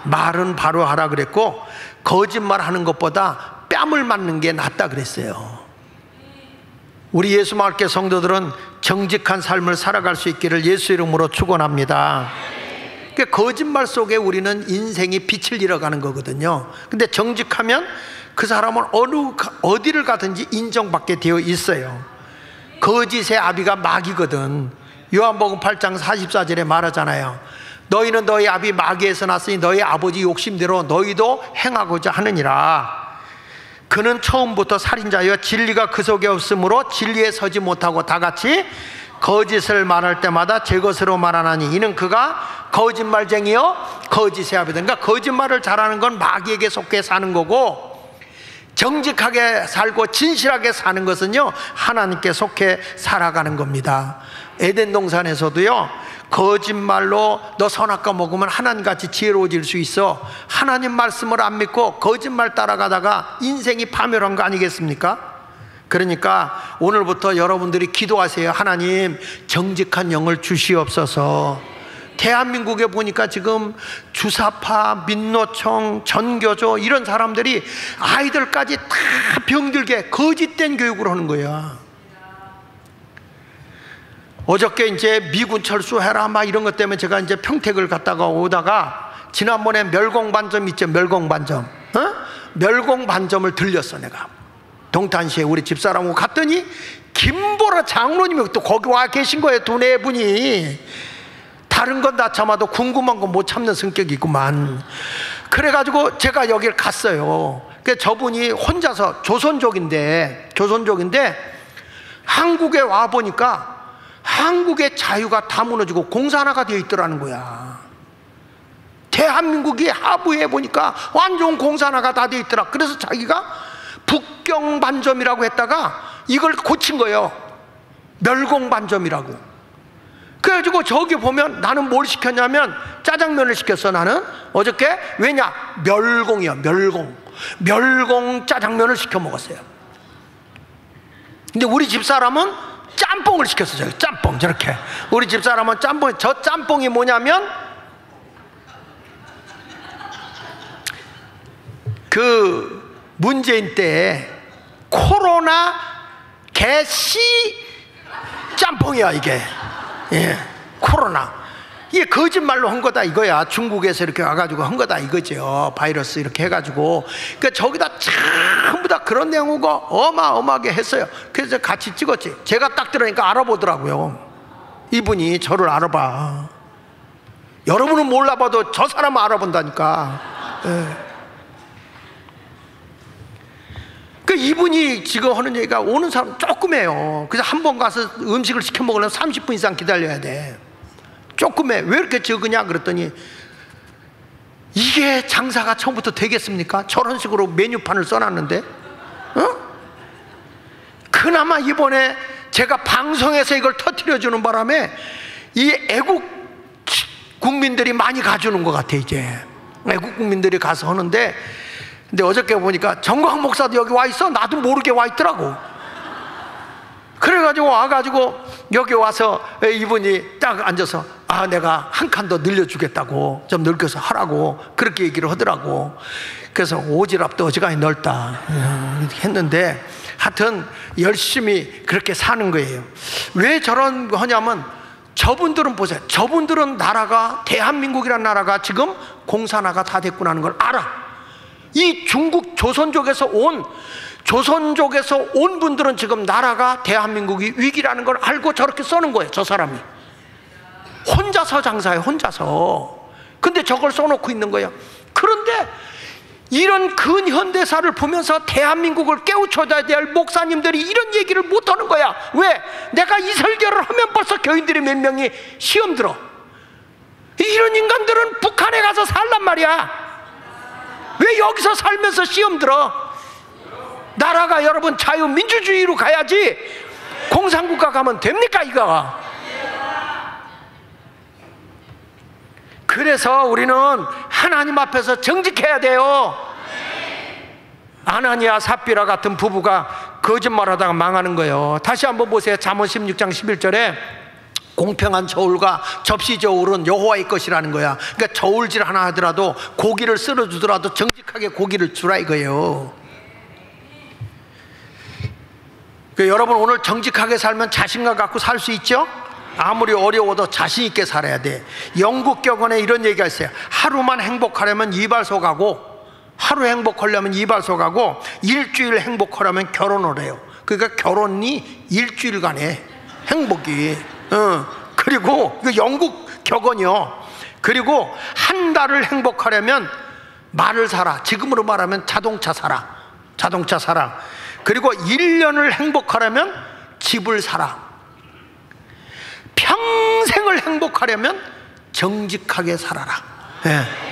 말은 바로 하라 그랬고, 거짓말하는 것보다 뺨을 맞는 게 낫다 그랬어요. 우리 예수마을교회 성도들은 정직한 삶을 살아갈 수 있기를 예수 이름으로 축원합니다. 그러니까 거짓말 속에 우리는 인생이 빛을 잃어가는 거거든요. 근데 정직하면 그 사람은 어디를 가든지 인정받게 되어 있어요. 거짓의 아비가 마귀거든. 요한복음 8장 44절에 말하잖아요. 너희는 너희 아비 마귀에서 났으니 너희 아버지 욕심대로 너희도 행하고자 하느니라. 그는 처음부터 살인자여 진리가 그 속에 없으므로 진리에 서지 못하고 다같이 거짓을 말할 때마다 제 것으로 말하나니 이는 그가 거짓말쟁이요 거짓의 아비다. 그러니까 거짓말을 잘하는 건 마귀에게 속해 사는 거고, 정직하게 살고 진실하게 사는 것은요 하나님께 속해 살아가는 겁니다. 에덴 동산에서도요, 거짓말로 너 선악과 먹으면 하나님같이 지혜로워질 수 있어, 하나님 말씀을 안 믿고 거짓말 따라가다가 인생이 파멸한 거 아니겠습니까? 그러니까 오늘부터 여러분들이 기도하세요. 하나님, 정직한 영을 주시옵소서. 대한민국에 보니까 지금 주사파, 민노총, 전교조 이런 사람들이 아이들까지 다 병들게 거짓된 교육을 하는 거야. 어저께 이제 미군 철수해라 막 이런 것 때문에 제가 이제 평택을 갔다가 오다가 지난번에 멸공반점 있죠, 멸공반점. 멸공반점을 들렸어. 내가 동탄시에 우리 집사람하고 갔더니 김보라 장로님이 또 거기 와 계신 거예요. 두 네 분이. 다른 건 다 참아도 궁금한 건 못 참는 성격이 있구만. 그래가지고 제가 여길 갔어요. 그 저분이 혼자서 조선족인데 한국에 와 보니까 한국의 자유가 다 무너지고 공산화가 되어 있더라는 거야. 대한민국이 하부에 보니까 완전 공산화가 다 되어 있더라. 그래서 자기가 북경반점이라고 했다가 이걸 고친 거예요. 멸공반점이라고. 그래가지고 저기 보면 나는 뭘 시켰냐면 짜장면을 시켰어. 나는 어저께. 왜냐? 멸공이야. 멸공 짜장면을 시켜 먹었어요. 근데 우리 집사람은 짬뽕을 시켰어. 저기 짬뽕 저렇게. 우리 집사람은 짬뽕. 저 짬뽕이 뭐냐면 그 문재인 때 코로나 개씨 짬뽕이야 이게. 예, 코로나. 이게 거짓말로 한 거다 이거야. 중국에서 이렇게 와가지고 한 거다 이거죠. 바이러스 이렇게 해가지고. 그러니까 저기다 전부 다 그런 내용이고 어마어마하게 했어요. 그래서 같이 찍었지. 제가 딱 들으니까 알아보더라고요. 이분이 저를 알아봐. 여러분은 몰라봐도 저 사람은 알아본다니까. 예. 그 이분이 지금 하는 얘기가 오는 사람 조금 해요. 그래서 한 번 가서 음식을 시켜 먹으려면 30분 이상 기다려야 돼. 조금 해. 왜 이렇게 적으냐 그랬더니 이게 장사가 처음부터 되겠습니까? 저런 식으로 메뉴판을 써놨는데. 그나마 이번에 제가 방송에서 이걸 터뜨려주는 바람에 이 애국 국민들이 많이 가주는 것 같아. 이제 애국 국민들이 가서 하는데, 근데 어저께 보니까 정광 목사도 여기 와 있어. 나도 모르게 와 있더라고. 그래가지고 와가지고 여기 와서 이분이 딱 앉아서 아 내가 한 칸 더 늘려주겠다고, 좀 늙어서 하라고 그렇게 얘기를 하더라고. 그래서 오지랖도 어지간히 넓다 했는데 하여튼 열심히 그렇게 사는 거예요. 왜 저런 거 하냐면 저분들은 보세요. 저분들은 나라가, 대한민국이라는 나라가 지금 공산화가 다 됐구나 하는 걸 알아. 이 중국 조선족에서 온 분들은 지금 나라가, 대한민국이 위기라는 걸 알고 저렇게 써는 거예요. 저 사람이 혼자서 장사해, 혼자서. 근데 저걸 써놓고 있는 거예요. 그런데 이런 근현대사를 보면서 대한민국을 깨우쳐줘야 될 목사님들이 이런 얘기를 못하는 거야. 왜? 내가 이 설교를 하면 벌써 교인들이 몇 명이 시험 들어. 이런 인간들은 북한에 가서 살란 말이야. 왜 여기서 살면서 시험 들어? 나라가 여러분 자유민주주의로 가야지 공산국가 가면 됩니까 이거? 그래서 우리는 하나님 앞에서 정직해야 돼요. 아나니아 삽비라 같은 부부가 거짓말하다가 망하는 거예요. 다시 한번 보세요. 잠언 16장 11절에 공평한 저울과 접시 저울은 여호와의 것이라는 거야. 그러니까 저울질 하나 하더라도 고기를 썰어주더라도 정직하게 고기를 주라 이거예요. 그러니까 여러분 오늘 정직하게 살면 자신감 갖고 살 수 있죠? 아무리 어려워도 자신 있게 살아야 돼. 영국 격언에 이런 얘기가 있어요. 하루만 행복하려면 이발소 가고 하루 행복하려면 이발소가고 일주일 행복하려면 결혼을 해요. 그러니까 결혼이 일주일간의 행복이. 그리고 이거 영국 격언이요. 그리고 한 달을 행복하려면 말을 사라. 지금으로 말하면 자동차 사라. 자동차 사라. 그리고 1년을 행복하려면 집을 사라. 평생을 행복하려면 정직하게 살아라.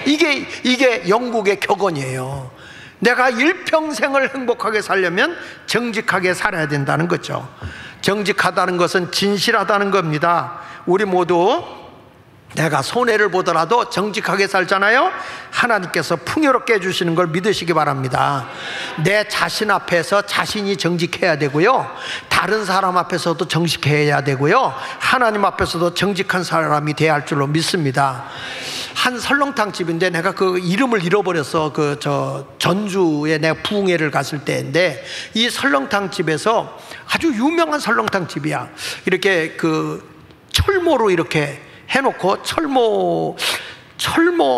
이게 영국의 격언이에요. 내가 일평생을 행복하게 살려면 정직하게 살아야 된다는 거죠. 정직하다는 것은 진실하다는 겁니다. 우리 모두 내가 손해를 보더라도 정직하게 살잖아요. 하나님께서 풍요롭게 해주시는 걸 믿으시기 바랍니다. 내 자신 앞에서 자신이 정직해야 되고요, 다른 사람 앞에서도 정직해야 되고요, 하나님 앞에서도 정직한 사람이 돼야 할 줄로 믿습니다. 한 설렁탕 집인데 내가 그 이름을 잃어버렸어. 전주에 내가 부흥회를 갔을 때인데, 이 설렁탕 집에서 아주 유명한 설렁탕 집이야. 이렇게 그 철모로 이렇게 해놓고, 철모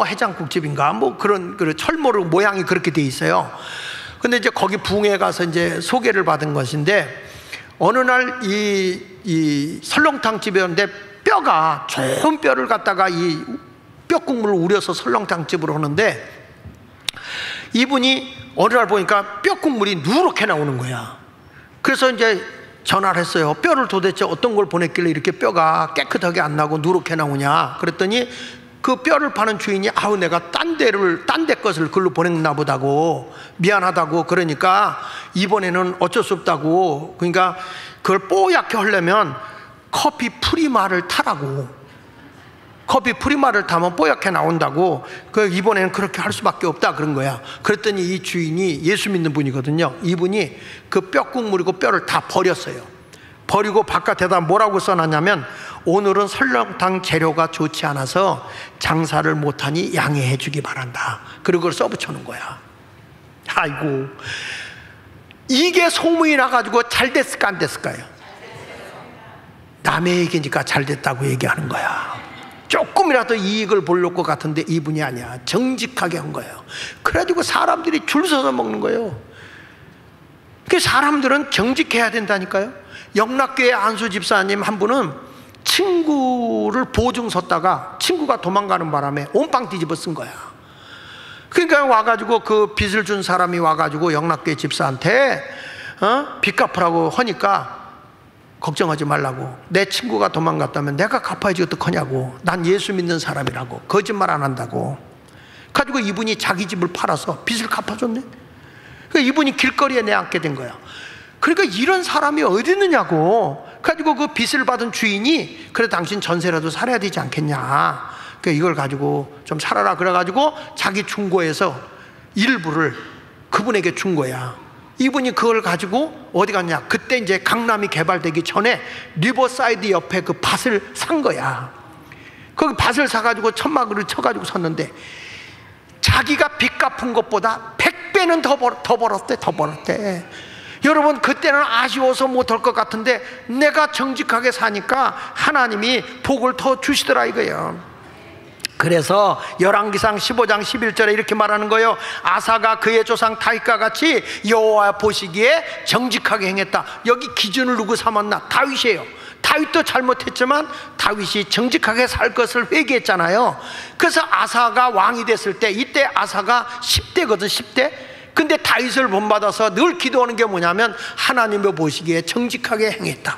해장국집인가 뭐 그런 철모로 모양이 그렇게 돼 있어요. 근데 이제 거기 부흥회 가서 이제 소개를 받은 것인데, 어느 날 이 설렁탕 집이었는데 뼈가, 좋은 뼈를 갖다가 이 뼈국물을 우려서 설렁탕 집으로 하는데, 이분이 어느 날 보니까 뼈국물이 누렇게 나오는 거야. 그래서 이제 전화를 했어요. 뼈를 도대체 어떤 걸 보냈길래 이렇게 뼈가 깨끗하게 안 나고 누렇게 나오냐. 그랬더니 그 뼈를 파는 주인이, 아우 내가 딴 데 것을 글로 보냈나 보다고, 미안하다고. 그러니까 이번에는 어쩔 수 없다고. 그러니까 그걸 뽀얗게 하려면 커피 프리마를 타라고. 커피 프리마를 타면 뽀얗게 나온다고. 이번에는 그렇게 할 수밖에 없다 그런 거야. 그랬더니 이 주인이 예수 믿는 분이거든요. 이분이 그 뼈국물이고 뼈를 다 버렸어요. 버리고 바깥에다 뭐라고 써놨냐면, 오늘은 설렁탕 재료가 좋지 않아서 장사를 못하니 양해해 주기 바란다. 그리고 그걸 써붙여놓은 거야. 아이고, 이게 소문이 나가지고 잘 됐을까 안 됐을까요? 남의 얘기니까 잘 됐다고 얘기하는 거야. 조금이라도 이익을 보려고 것 같은데 이분이 아니야. 정직하게 한 거예요. 그래가지고 사람들이 줄 서서 먹는 거예요. 그 사람들은 정직해야 된다니까요. 영락교회 안수 집사님 한 분은 친구를 보증 섰다가 친구가 도망가는 바람에 온빵 뒤집어 쓴 거야. 그러니까 와가지고 그 빚을 준 사람이 와가지고 영락교회 집사한테 빚 갚으라고 하니까, 걱정하지 말라고, 내 친구가 도망갔다면 내가 갚아야지 어떡하냐고, 난 예수 믿는 사람이라고, 거짓말 안 한다고. 가지고 이분이 자기 집을 팔아서 빚을 갚아줬네. 그러니까 이분이 길거리에 내앉게 된 거야. 그러니까 이런 사람이 어디 있느냐고. 가지고 그 빚을 받은 주인이, 그래 당신 전세라도 살아야 되지 않겠냐, 그러니까 이걸 가지고 좀 살아라 그래가지고 자기 중고에서 일부를 그분에게 준 거야. 이분이 그걸 가지고 어디 갔냐, 그때 이제 강남이 개발되기 전에 리버사이드 옆에 그 밭을 산 거야. 거기 밭을 사가지고 천막을 쳐가지고 섰는데, 자기가 빚 갚은 것보다 100배는 더 벌었대. 여러분, 그때는 아쉬워서 못할 것 같은데 내가 정직하게 사니까 하나님이 복을 더 주시더라 이거예요. 그래서 열왕기상 15장 11절에 이렇게 말하는 거예요. 아사가 그의 조상 다윗과 같이 여호와 보시기에 정직하게 행했다. 여기 기준을 누구 삼았나? 다윗이에요. 다윗도 잘못했지만 다윗이 정직하게 살 것을 회개했잖아요. 그래서 아사가 왕이 됐을 때, 이때 아사가 10대거든 10대. 근데 다윗을 본받아서 늘 기도하는 게 뭐냐면, 하나님의 보시기에 정직하게 행했다.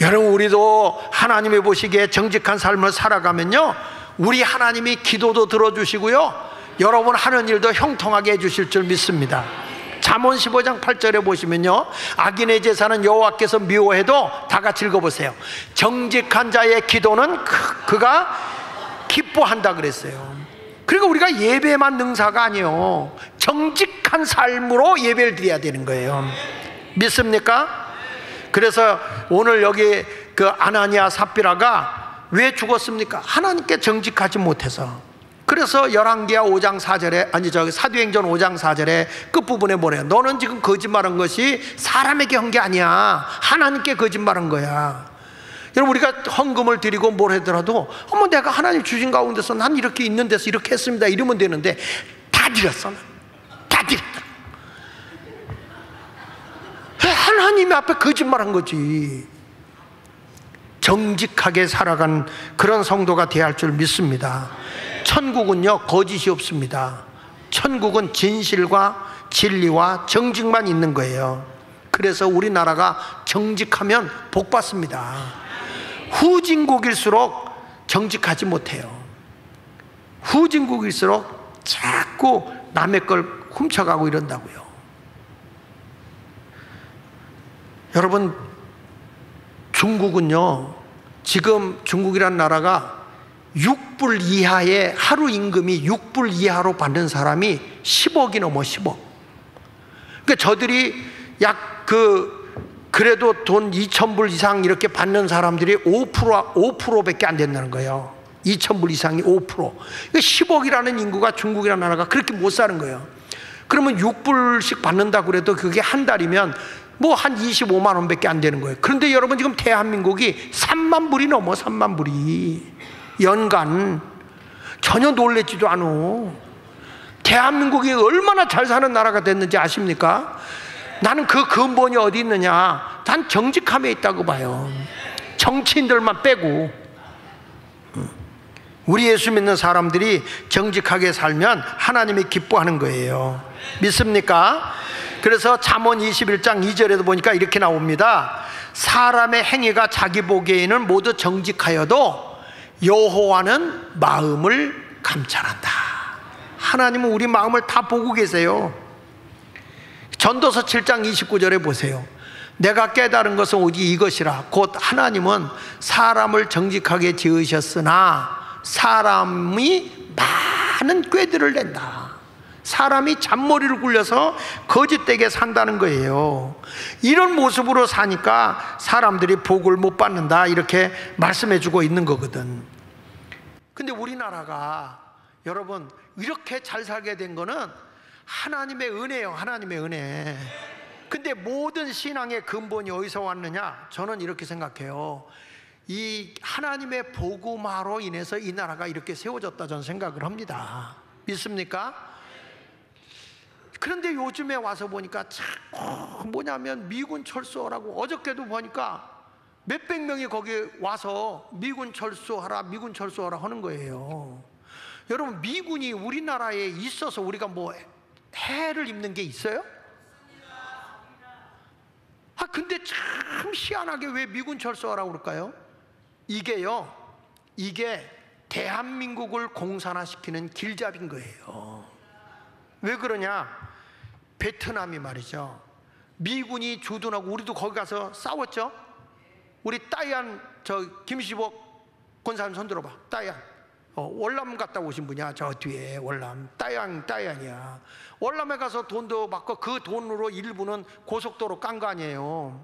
여러분, 우리도 하나님의 보시기에 정직한 삶을 살아가면요, 우리 하나님이 기도도 들어주시고요, 여러분 하는 일도 형통하게 해주실 줄 믿습니다. 잠언 15장 8절에 보시면요, 악인의 제사는 여호와께서 미워해도, 다 같이 읽어보세요. 정직한 자의 기도는 그가 기뻐한다 그랬어요. 그리고 우리가 예배만 능사가 아니에요. 정직한 삶으로 예배를 드려야 되는 거예요. 믿습니까? 그래서 오늘 여기 그 아나니아 삽비라가 왜 죽었습니까? 하나님께 정직하지 못해서. 그래서 열왕기하 5장 4절에, 사도행전 5장 4절에 끝부분에 뭐래요? 너는 지금 거짓말한 것이 사람에게 한 게 아니야. 하나님께 거짓말한 거야. 여러분, 우리가 헌금을 드리고 뭘 하더라도, 내가 하나님 주신 가운데서 난 이렇게 있는 데서 이렇게 했습니다 이러면 되는데, 다 다 드렸어. 다 드렸다. 하나님 앞에 거짓말한 거지. 정직하게 살아간 그런 성도가 되어야 할 줄 믿습니다. 천국은요, 거짓이 없습니다. 천국은 진실과 진리와 정직만 있는 거예요. 그래서 우리나라가 정직하면 복 받습니다. 후진국일수록 정직하지 못해요. 후진국일수록 자꾸 남의 걸 훔쳐가고 이런다고요. 여러분, 중국은요, 지금 중국이란 나라가 6불 이하의 하루 임금이 6불 이하로 받는 사람이 10억이 넘어. 10억. 그러니까 저들이 그래도 돈 2,000불 이상 이렇게 받는 사람들이 5%밖에 안 된다는 거예요. 2,000불 이상이 5%. 그러니까 10억이라는 인구가 중국이라는 나라가 그렇게 못 사는 거예요. 그러면 6불씩 받는다고 그래도 그게 한 달이면 뭐 한 25만 원밖에 안 되는 거예요. 그런데 여러분, 지금 대한민국이 3만 불이 넘어. 3만 불이 연간. 전혀 놀랬지도 않아. 대한민국이 얼마나 잘 사는 나라가 됐는지 아십니까? 나는 그 근본이 어디 있느냐? 난 정직함에 있다고 봐요. 정치인들만 빼고. 우리 예수 믿는 사람들이 정직하게 살면 하나님이 기뻐하는 거예요. 믿습니까? 그래서 잠언 21장 2절에도 보니까 이렇게 나옵니다. 사람의 행위가 자기 보기에는 모두 정직하여도 여호와는 마음을 감찰한다. 하나님은 우리 마음을 다 보고 계세요. 전도서 7장 29절에 보세요. 내가 깨달은 것은 오직 이것이라. 곧 하나님은 사람을 정직하게 지으셨으나 사람이 많은 꾀들을 낸다. 사람이 잔머리를 굴려서 거짓되게 산다는 거예요. 이런 모습으로 사니까 사람들이 복을 못 받는다, 이렇게 말씀해 주고 있는 거거든. 근데 우리나라가 여러분 이렇게 잘 살게 된 거는 하나님의 은혜예요. 하나님의 은혜. 근데 모든 신앙의 근본이 어디서 왔느냐? 저는 이렇게 생각해요. 이 하나님의 복음화로 인해서 이 나라가 이렇게 세워졌다, 저는 생각을 합니다. 믿습니까? 그런데 요즘에 와서 보니까 참 뭐냐면 미군 철수하라고, 어저께도 보니까 몇백 명이 거기 와서 미군 철수하라, 미군 철수하라 하는 거예요. 여러분, 미군이 우리나라에 있어서 우리가 뭐 해를 입는 게 있어요? 근데 참 희한하게 왜 미군 철수하라고 그럴까요? 이게 대한민국을 공산화시키는 길잡이인 거예요. 왜 그러냐? 베트남이 말이죠, 미군이 주둔하고 우리도 거기 가서 싸웠죠. 우리 따이안, 김시복 권사님 손 들어봐. 따이안, 월남 갔다 오신 분이야. 저 뒤에 월남. 따이안이야. 월남에 가서 돈도 받고 그 돈으로 일부는 고속도로 깐 거 아니에요.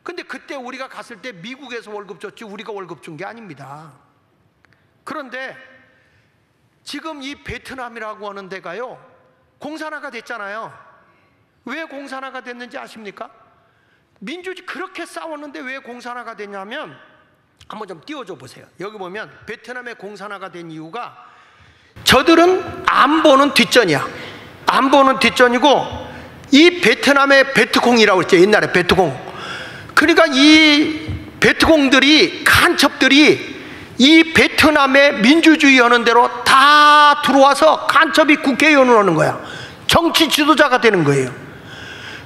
근데 그때 우리가 갔을 때 미국에서 월급 줬지 우리가 월급 준 게 아닙니다. 그런데 지금 이 베트남이라고 하는 데가요, 공산화가 됐잖아요. 왜 공산화가 됐는지 아십니까? 민주주의 그렇게 싸웠는데 왜 공산화가 됐냐면, 한번 좀 띄워줘 보세요. 여기 보면 베트남의 공산화가 된 이유가, 저들은 안보는 뒷전이야. 안보는 뒷전이고, 이 베트남의 베트콩이라고 했죠. 옛날에 베트콩. 그러니까 이 베트콩들이, 간첩들이 이 베트남의 민주주의 하는 대로 다 들어와서 간첩이 국회의원을 하는 거야. 정치 지도자가 되는 거예요.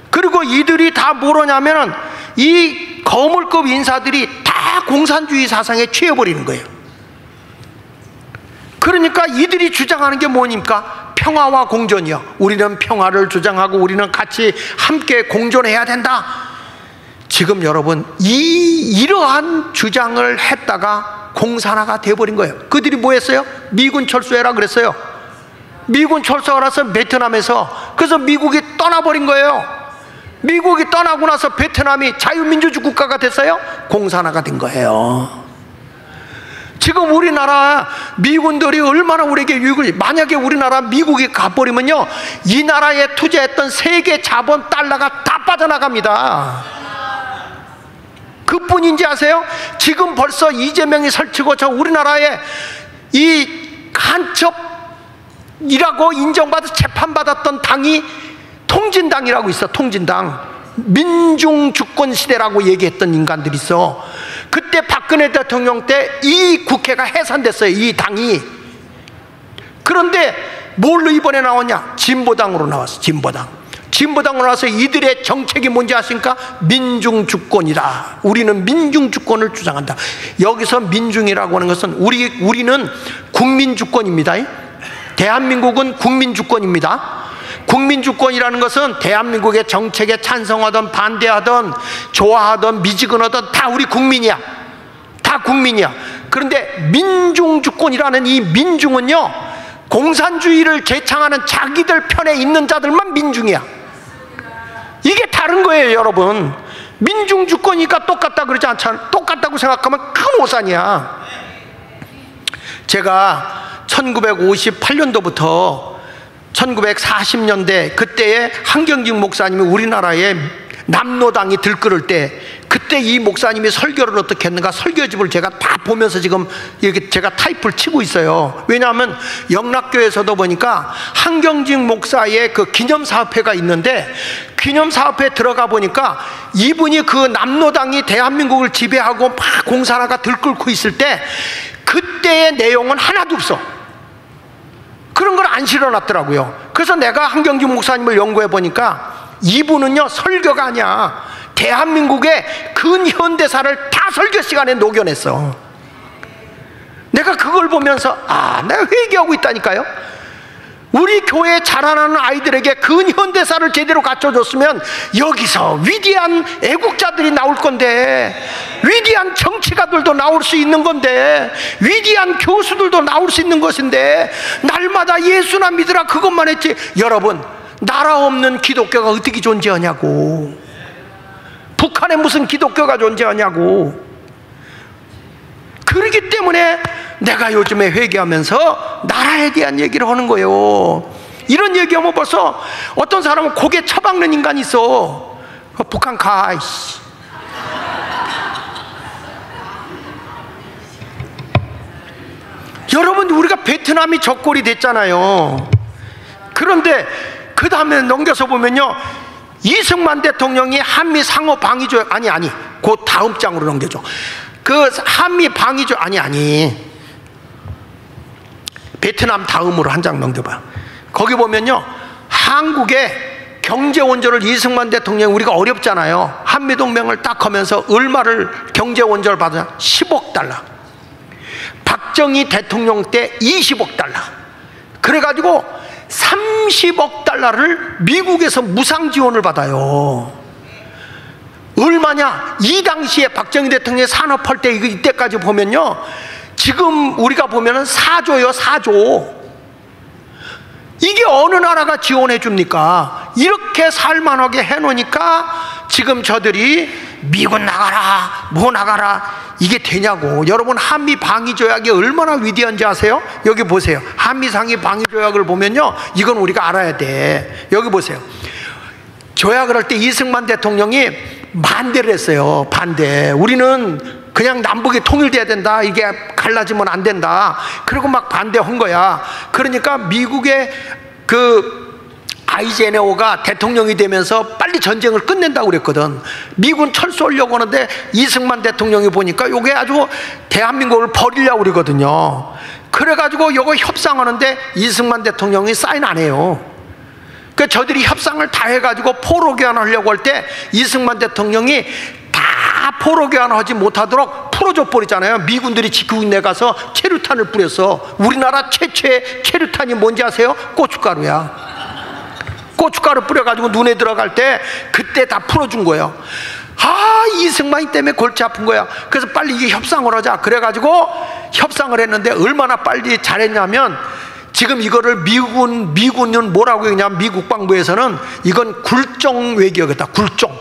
그리고 이들이 다 뭐냐면은 이 거물급 인사들이 다 공산주의 사상에 취해버리는 거예요. 그러니까 이들이 주장하는 게 뭐입니까? 평화와 공존이요. 우리는 평화를 주장하고 우리는 같이 함께 공존해야 된다. 지금 여러분, 이러한 주장을 했다가 공산화가 돼버린 거예요. 그들이 뭐 했어요? 미군 철수해라 그랬어요. 미군 철수하라서 베트남에서. 그래서 미국이 떠나버린 거예요. 미국이 떠나고 나서 베트남이 자유민주주의 국가가 됐어요. 공산화가 된 거예요. 지금 우리나라 미군들이 얼마나 우리에게 유익을, 만약에 우리나라 미국이 가버리면요, 이 나라에 투자했던 세계 자본 달러가 다 빠져나갑니다. 그뿐인지 아세요? 지금 벌써 이재명이 설치고 저 우리나라에 이 간첩 인정받아 재판받았던 당이 통진당이라고 있어. 통진당. 민중주권 시대라고 얘기했던 인간들이 있어. 그때 박근혜 대통령 때 이 국회가 해산됐어요, 이 당이. 그런데 뭘로 이번에 나왔냐? 진보당으로 나왔어. 진보당으로 나와서 이들의 정책이 뭔지 아십니까? 민중주권이다. 우리는 민중주권을 주장한다. 여기서 민중이라고 하는 것은 우리는 국민주권입니다. 대한민국은 국민주권입니다. 국민주권이라는 것은 대한민국의 정책에 찬성하든 반대하든 좋아하든 미지근하든 다 우리 국민이야. 다 국민이야. 그런데 민중주권이라는 이 민중은요, 공산주의를 제창하는 자기들 편에 있는 자들만 민중이야. 이게 다른 거예요, 여러분. 민중주권이니까 똑같다 그러지 않잖아. 똑같다고 생각하면 큰 오산이야. 제가 1958년도부터 1940년대 그때에 한경직 목사님이 우리나라에 남로당이 들끓을 때, 그때 이 목사님이 설교를 어떻게 했는가, 설교집을 제가 다 보면서 지금 이렇게 제가 타입을 치고 있어요. 왜냐하면 영락교에서도 보니까 한경직 목사의 그 기념사업회가 있는데, 기념사업회에 들어가 보니까 이분이 그 남로당이 대한민국을 지배하고 막 공산화가 들끓고 있을 때 그때의 내용은 하나도 없어. 그런 걸 안 실어놨더라고요. 그래서 내가 한경직 목사님을 연구해 보니까 이분은요, 설교가 아니야. 대한민국의 근현대사를 다 설교 시간에 녹여냈어. 내가 그걸 보면서 내가 회개하고 있다니까요. 우리 교회에 자라나는 아이들에게 근현대사를 제대로 갖춰줬으면 여기서 위대한 애국자들이 나올 건데, 위대한 정치가들도 나올 수 있는 건데, 위대한 교수들도 나올 수 있는 것인데, 날마다 예수나 믿으라 그것만 했지. 여러분, 나라 없는 기독교가 어떻게 존재하냐고. 북한에 무슨 기독교가 존재하냐고. 그렇기 때문에 내가 요즘에 회개하면서 나라에 대한 얘기를 하는 거예요. 이런 얘기하면 벌써 어떤 사람은 고개 쳐박는 인간이 있어. 북한 가. 이씨. 여러분, 우리가 베트남이 적골이 됐잖아요. 그런데 그 다음에 넘겨서 보면요, 이승만 대통령이 한미 상호 방위조약, 그 다음 장으로 넘겨줘. 그 한미 방위조약, 베트남 다음으로 한 장 넘겨봐요. 거기 보면요, 한국의 경제 원조를 이승만 대통령, 우리가 어렵잖아요. 한미동맹을 딱 하면서 얼마를 경제 원조를 받았냐? 10억 달러. 박정희 대통령 때 20억 달러. 그래가지고 30억 달러를 미국에서 무상 지원을 받아요. 얼마냐? 이 당시에 박정희 대통령이 산업할 때 이때까지 보면요, 지금 우리가 보면은 4조요, 4조. 이게 어느 나라가 지원해 줍니까? 이렇게 살만하게 해놓으니까 지금 저들이 미군 나가라, 뭐 나가라, 이게 되냐고. 여러분, 한미 방위조약이 얼마나 위대한지 아세요? 여기 보세요. 한미 상위 방위조약을 보면요, 이건 우리가 알아야 돼. 여기 보세요. 조약을 할 때 이승만 대통령이 반대를 했어요. 반대. 우리는 그냥 남북이 통일돼야 된다. 이게 갈라지면 안 된다. 그리고 막 반대한 거야. 그러니까 미국의 그 아이젠호워가 대통령이 되면서 빨리 전쟁을 끝낸다고 그랬거든. 미군 철수하려고 하는데 이승만 대통령이 보니까 이게 아주 대한민국을 버리려고 그러거든요. 그래가지고 이거 협상하는데 이승만 대통령이 사인 안 해요. 그러니까 저들이 협상을 다 해가지고 포로 교환하려고 할 때 이승만 대통령이 다 포로 교환하지 못하도록 풀어줘 버리잖아요. 미군들이 직후에 가서 체류탄을 뿌렸어. 우리나라 최초의 체류탄이 뭔지 아세요? 고춧가루야. 고춧가루 뿌려가지고 눈에 들어갈 때 그때 다 풀어준 거예요. 이승만이 때문에 골치 아픈 거야. 그래서 빨리 이게 협상을 하자. 그래가지고 협상을 했는데 얼마나 빨리 잘했냐면, 지금 이거를 미군은 뭐라고 했냐면, 미국 방부에서는 이건 굴종 외교겠다. 굴종.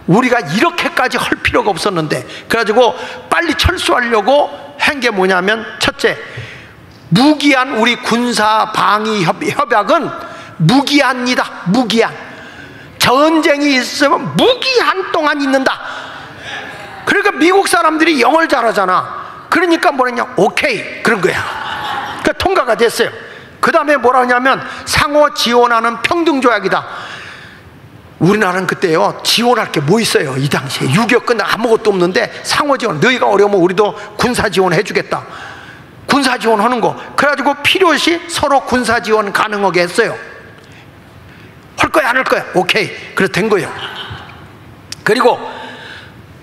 우리가 이렇게까지 할 필요가 없었는데. 그래가지고 빨리 철수하려고 한 게 뭐냐면, 첫째, 무기한 우리 군사 방위 협약은 무기한이다. 무기한. 전쟁이 있으면 무기한 동안 있는다. 그러니까 미국 사람들이 영어를 잘하잖아. 그러니까 뭐랬냐? 오케이. 그런 거야. 그러니까 통과가 됐어요. 그 다음에 뭐라 하냐면 상호 지원하는 평등조약이다. 우리나라는 그때요 지원할 게 뭐 있어요? 이 당시에 6.25 끝나 아무것도 없는데 상호 지원, 너희가 어려우면 우리도 군사 지원 해주겠다. 군사 지원하는 거. 그래가지고 필요시 서로 군사 지원 가능하게 했어요. 할 거야 안 할 거야? 오케이. 그래서 된 거예요. 그리고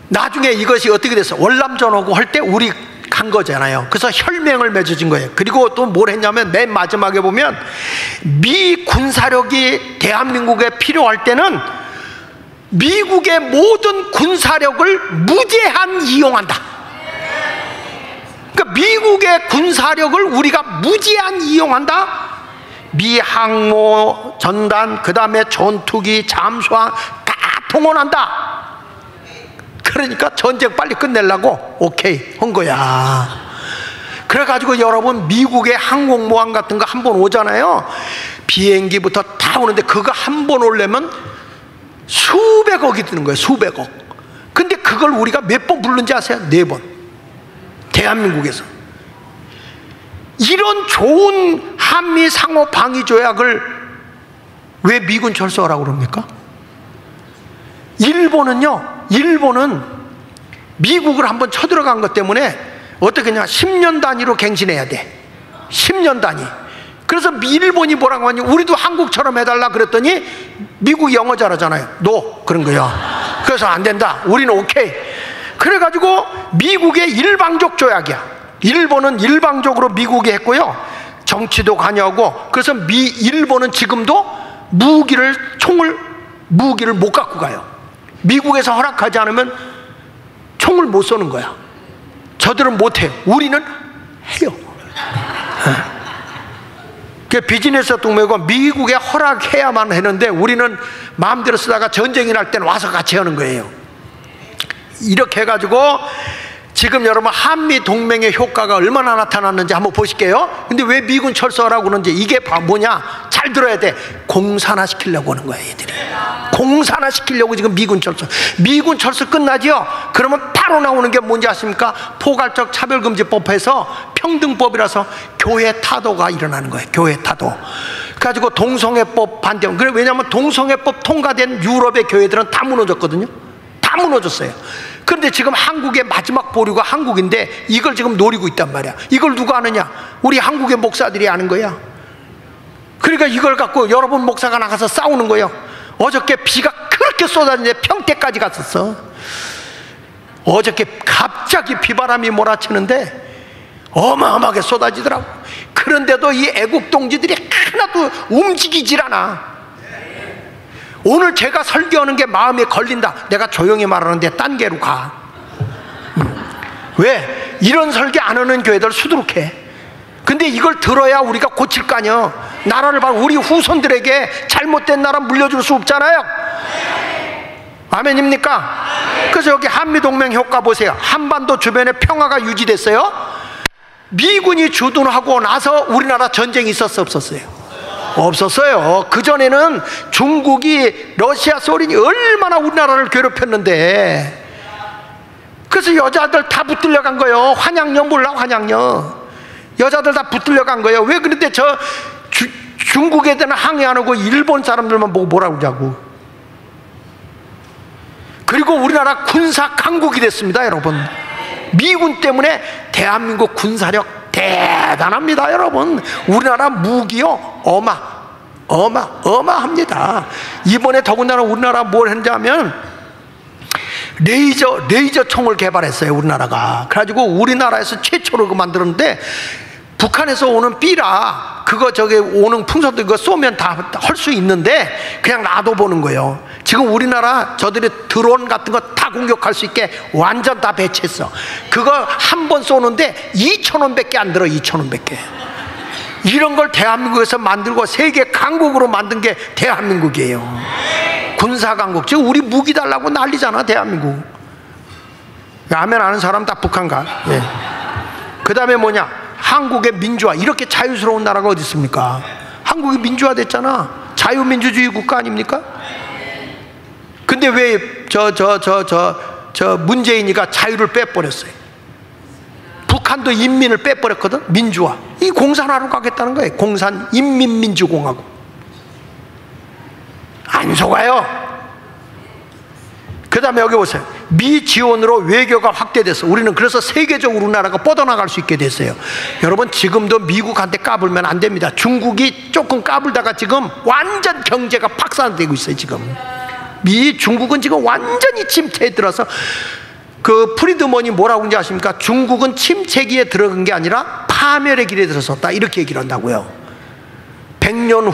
나중에 이것이 어떻게 됐어? 월남전하고 할 때 우리 간 거잖아요. 그래서 혈맹을 맺어진 거예요. 그리고 또 뭘 했냐면 맨 마지막에 보면 미 군사력이 대한민국에 필요할 때는 미국의 모든 군사력을 무제한 이용한다. 그러니까 미국의 군사력을 우리가 무제한 이용한다. 미 항모 전단, 그 다음에 전투기, 잠수함 다 동원한다. 그러니까 전쟁 빨리 끝내려고 오케이 한 거야. 그래가지고 여러분 미국의 항공모함 같은 거 한 번 오잖아요. 비행기부터 다 오는데 그거 한 번 오려면 수백억이 드는 거예요. 수백억. 근데 그걸 우리가 몇 번 부른지 아세요? 4번. 대한민국에서. 이런 좋은 한미 상호 방위 조약을 왜 미군 철수하라고 그럽니까? 일본은 미국을 한번 쳐들어간 것 때문에 어떻게 했냐, 10년 단위로 갱신해야 돼. 10년 단위. 그래서 일본이 뭐라고 하냐, 우리도 한국처럼 해달라 그랬더니 미국이 영어 잘하잖아요. 노 그런 거야. 그래서 안 된다. 우리는 오케이. 그래가지고 미국의 일방적 조약이야. 일본은 일방적으로 미국이 했고요. 정치도 관여하고. 그래서 일본은 지금도 무기를 못 갖고 가요. 미국에서 허락하지 않으면 총을 못 쏘는 거야. 저들은 못해요. 우리는 해요. 그 비즈니스 동맹과 미국에 허락해야만 했는데 우리는 마음대로 쓰다가 전쟁이 날 때는 와서 같이 하는 거예요. 이렇게 해가지고 지금 여러분 한미 동맹의 효과가 얼마나 나타났는지 한번 보실게요. 근데 왜 미군 철수하라고 그러는지 이게 뭐냐, 잘 들어야 돼. 공산화 시키려고 하는 거야 얘들이. 공산화 시키려고 지금 미군 철수 끝나지요? 그러면 바로 나오는 게 뭔지 아십니까? 포괄적 차별금지법에서 평등법이라서 교회 타도가 일어나는 거예요. 교회 타도. 그래가지고 동성애법 반대. 그래, 왜냐하면 동성애법 통과된 유럽의 교회들은 다 무너졌거든요. 다 무너졌어요. 그런데 지금 한국의 마지막 보류가 한국인데 이걸 지금 노리고 있단 말이야. 이걸 누가 아느냐? 우리 한국의 목사들이 아는 거야. 그러니까 이걸 갖고 여러분 목사가 나가서 싸우는 거예요. 어저께 비가 그렇게 쏟아지는데 평택까지 갔었어. 어저께 갑자기 비바람이 몰아치는데 어마어마하게 쏟아지더라고. 그런데도 이 애국 동지들이 하나도 움직이질 않아. 오늘 제가 설교하는 게 마음에 걸린다. 내가 조용히 말하는데 딴 개로 가. 왜? 이런 설교 안 하는 교회들 수두룩해. 근데 이걸 들어야 우리가 고칠 거 아니야. 나라를 봐. 우리 후손들에게 잘못된 나라 물려줄 수 없잖아요. 아멘입니까? 그래서 여기 한미동맹 효과 보세요. 한반도 주변에 평화가 유지됐어요. 미군이 주둔하고 나서 우리나라 전쟁이 있었어 없었어요? 없었어요. 그전에는 중국이, 러시아, 소련이 얼마나 우리나라를 괴롭혔는데. 그래서 여자들 다 붙들려 간 거예요. 환양녀 몰라? 환양녀 여자들 다 붙들려 간 거예요. 왜 그런데 중국에 대한 항의 안 하고 일본 사람들만 보고 뭐라고 하자고. 그리고 우리나라 군사 강국이 됐습니다 여러분. 미군 때문에 대한민국 군사력 대단합니다 여러분. 우리나라 무기요 어마합니다. 이번에 더군다나 우리나라 뭘 했냐면 레이저 총을 개발했어요 우리나라가. 그래가지고 우리나라에서 최초로 그거 만들었는데 북한에서 오는 삐라 그거 저기 오는 풍선들 그거 쏘면 다 할 수 있는데 그냥 놔둬보는 거예요. 지금 우리나라 저들이 드론 같은 거 다 공격할 수 있게 완전 다 배치했어. 그거 한 번 쏘는데 2,000원밖에 안 들어. 2,000원밖에. 이런 걸 대한민국에서 만들고 세계 강국으로 만든 게 대한민국이에요. 군사 강국. 지금 우리 무기 달라고 난리잖아 대한민국. 아멘 아는 사람 다 북한 가. 예. 그 다음에 뭐냐, 한국의 민주화. 이렇게 자유스러운 나라가 어디 있습니까? 한국이 민주화됐잖아. 자유민주주의 국가 아닙니까? 근데 왜 문재인이가 자유를 빼버렸어요? 북한도 인민을 빼버렸거든. 민주화. 이 공산화로 가겠다는 거예요. 공산인민민주공화국. 안 속아요. 그 다음에 여기 보세요. 미 지원으로 외교가 확대돼서 우리는 그래서 세계적으로 우리나라가 뻗어나갈 수 있게 됐어요. 여러분, 지금도 미국한테 까불면 안 됩니다. 중국이 조금 까불다가 지금 완전 경제가 박살되고 있어요. 지금 중국은 지금 완전히 침체에 들어서, 그 프리드먼이 뭐라고 하는지 아십니까? 중국은 침체기에 들어간 게 아니라 파멸의 길에 들어섰다, 이렇게 얘기를 한다고요. 100년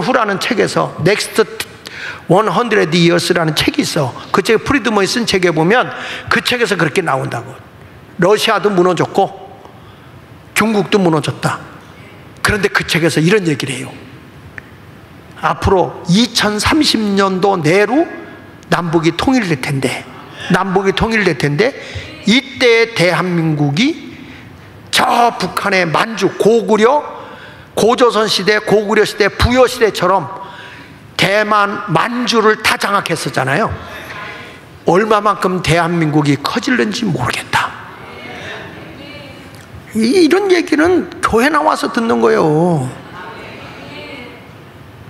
후라는 책에서 Next 100 Years라는 책이 있어. 그 책에 프리드먼이 쓴 책에 보면 그 책에서 그렇게 나온다고. 러시아도 무너졌고 중국도 무너졌다. 그런데 그 책에서 이런 얘기를 해요. 앞으로 2030년도 내로 남북이 통일될 텐데, 이때 대한민국이 저 북한의 만주, 고조선 시대, 고구려 시대, 부여 시대처럼 대만, 만주를 다 장악했었잖아요. 얼마만큼 대한민국이 커질는지 모르겠다. 이런 얘기는 교회 나와서 듣는 거예요.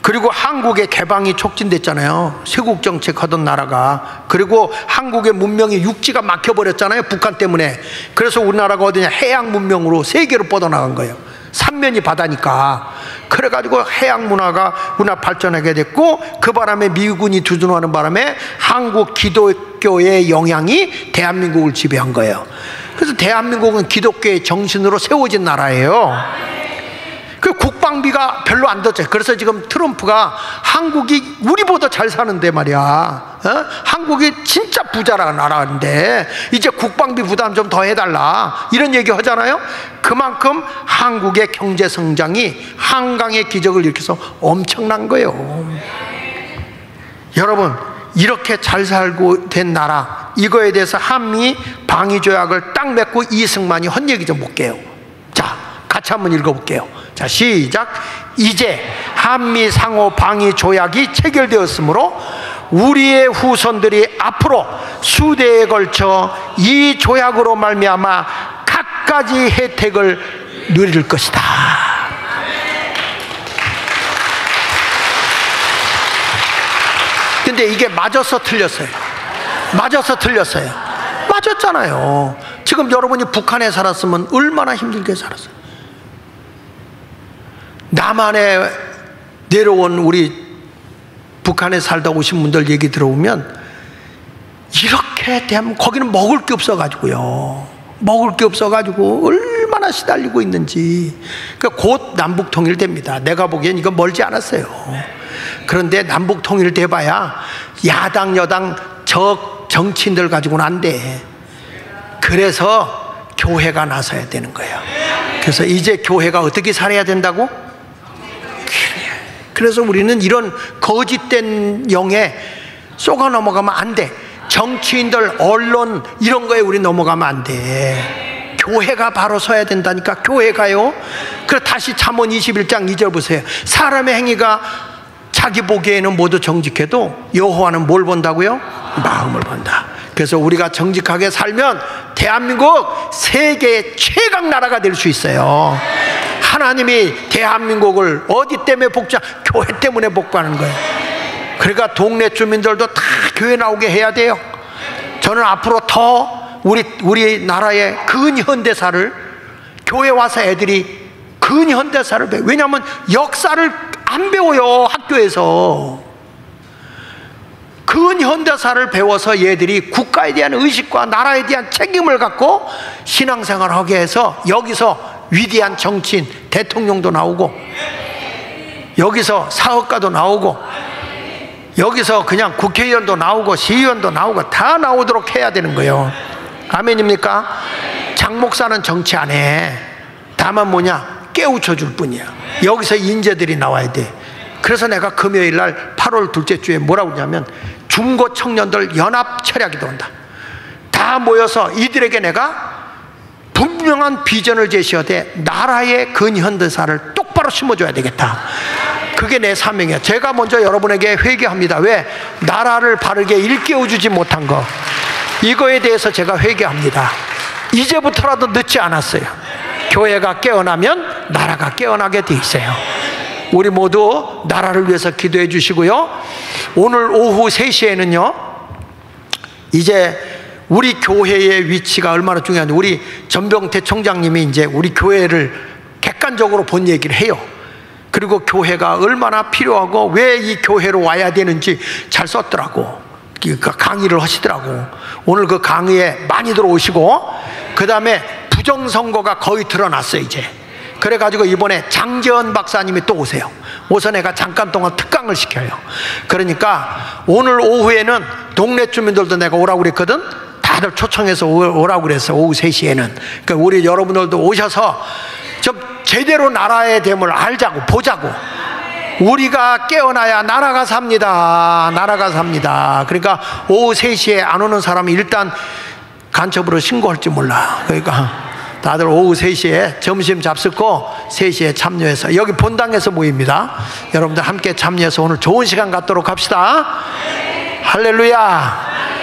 그리고 한국의 개방이 촉진됐잖아요. 세국정책 하던 나라가. 그리고 한국의 문명이 육지가 막혀버렸잖아요, 북한 때문에. 그래서 우리나라가 어디냐, 해양 문명으로 세계로 뻗어나간 거예요. 삼면이 바다니까. 그래가지고 해양 문화 발전하게 됐고, 그 바람에 미군이 두둔하는 바람에 한국 기독교의 영향이 대한민국을 지배한 거예요. 그래서 대한민국은 기독교의 정신으로 세워진 나라예요. 그 국방비가 별로 안 들었죠. 그래서 지금 트럼프가 한국이 우리보다 잘 사는데 말이야, 한국이 진짜 부자라는 나라인데 이제 국방비 부담 좀 더 해달라, 이런 얘기 하잖아요. 그만큼 한국의 경제 성장이 한강의 기적을 일으켜서 엄청난 거예요. 여러분, 이렇게 잘 살고 된 나라, 이거에 대해서 한미 방위조약을 딱 맺고 이승만이 한 얘기 좀 볼게요. 자, 같이 한번 읽어볼게요. 자, 시작. 이제 한미 상호 방위 조약이 체결되었으므로 우리의 후손들이 앞으로 수대에 걸쳐 이 조약으로 말미암아 갖가지 혜택을 누릴 것이다. 근데 이게 맞아서 틀렸어요. 맞았잖아요. 지금 여러분이 북한에 살았으면 얼마나 힘들게 살았어요. 남한에 내려온 우리 북한에 살다 오신 분들 얘기 들어보면 이렇게 되면 거기는 먹을 게 없어가지고요. 얼마나 시달리고 있는지. 그러니까 곧 남북 통일됩니다. 내가 보기엔 이거 멀지 않았어요. 그런데 남북 통일돼봐야 야당 여당 정치인들 가지고는 안 돼. 그래서 교회가 나서야 되는 거예요. 그래서 이제 교회가 어떻게 살아야 된다고? 그래서 우리는 이런 거짓된 영에 쏘가 넘어가면 안 돼. 정치인들, 언론 이런 거에 우리 넘어가면 안 돼. 교회가 바로 서야 된다니까. 교회가요. 그래, 다시 잠언 21장 2절 보세요. 사람의 행위가 자기 보기에는 모두 정직해도 여호와는 뭘 본다고요? 마음을 본다. 그래서 우리가 정직하게 살면 대한민국 세계 최강 나라가 될 수 있어요. 하나님이 대한민국을 어디 때문에 복자? 교회 때문에 복구하는 거예요. 그러니까 동네 주민들도 다 교회 나오게 해야 돼요. 저는 앞으로 더 우리 나라의 근현대사를, 교회 와서 애들이 근현대사를 배워요. 왜냐하면 역사를 안 배워요, 학교에서. 근현대사를 배워서 얘들이 국가에 대한 의식과 나라에 대한 책임을 갖고 신앙생활을 하게 해서 여기서 위대한 정치인, 대통령도 나오고, 여기서 사업가도 나오고, 여기서 그냥 국회의원도 나오고 시의원도 나오고 다 나오도록 해야 되는 거예요. 아멘입니까? 장 목사는 정치 안 해. 다만 뭐냐? 깨우쳐 줄 뿐이야. 여기서 인재들이 나와야 돼. 그래서 내가 금요일 날 8월 둘째 주에 뭐라고 하냐면 중고 청년들 연합 철학이 들어온다. 다 모여서 이들에게 내가 분명한 비전을 제시하되 나라의 근현대사를 똑바로 심어줘야 되겠다. 그게 내 사명이야. 제가 먼저 여러분에게 회개합니다. 왜? 나라를 바르게 일깨워주지 못한 거, 이거에 대해서 제가 회개합니다. 이제부터라도 늦지 않았어요. 교회가 깨어나면 나라가 깨어나게 돼 있어요. 우리 모두 나라를 위해서 기도해 주시고요. 오늘 오후 3시에는요 이제 우리 교회의 위치가 얼마나 중요한지 우리 전병태 총장님이 이제 우리 교회를 객관적으로 본 얘기를 해요. 그리고 교회가 얼마나 필요하고 왜 이 교회로 와야 되는지 잘 썼더라고. 강의를 하시더라고. 오늘 그 강의에 많이들 오시고, 그 다음에 부정선거가 거의 드러났어요 이제. 그래가지고 이번에 장재원 박사님이 또 오세요. 오서 내가 잠깐 동안 특강을 시켜요. 그러니까 오늘 오후에는 동네 주민들도 내가 오라고 그랬거든. 다들 초청해서 오라고 그랬어. 오후 3시에는. 그러니까 우리 여러분들도 오셔서 좀 제대로 나라의 됨을 알자고, 보자고. 우리가 깨어나야 나라가 삽니다. 나라가 삽니다. 그러니까 오후 3시에 안 오는 사람이 일단 간첩으로 신고할지 몰라. 그러니까 다들 오후 3시에 점심 잡수고 3시에 참여해서 여기 본당에서 모입니다. 여러분들 함께 참여해서 오늘 좋은 시간 갖도록 합시다. 할렐루야.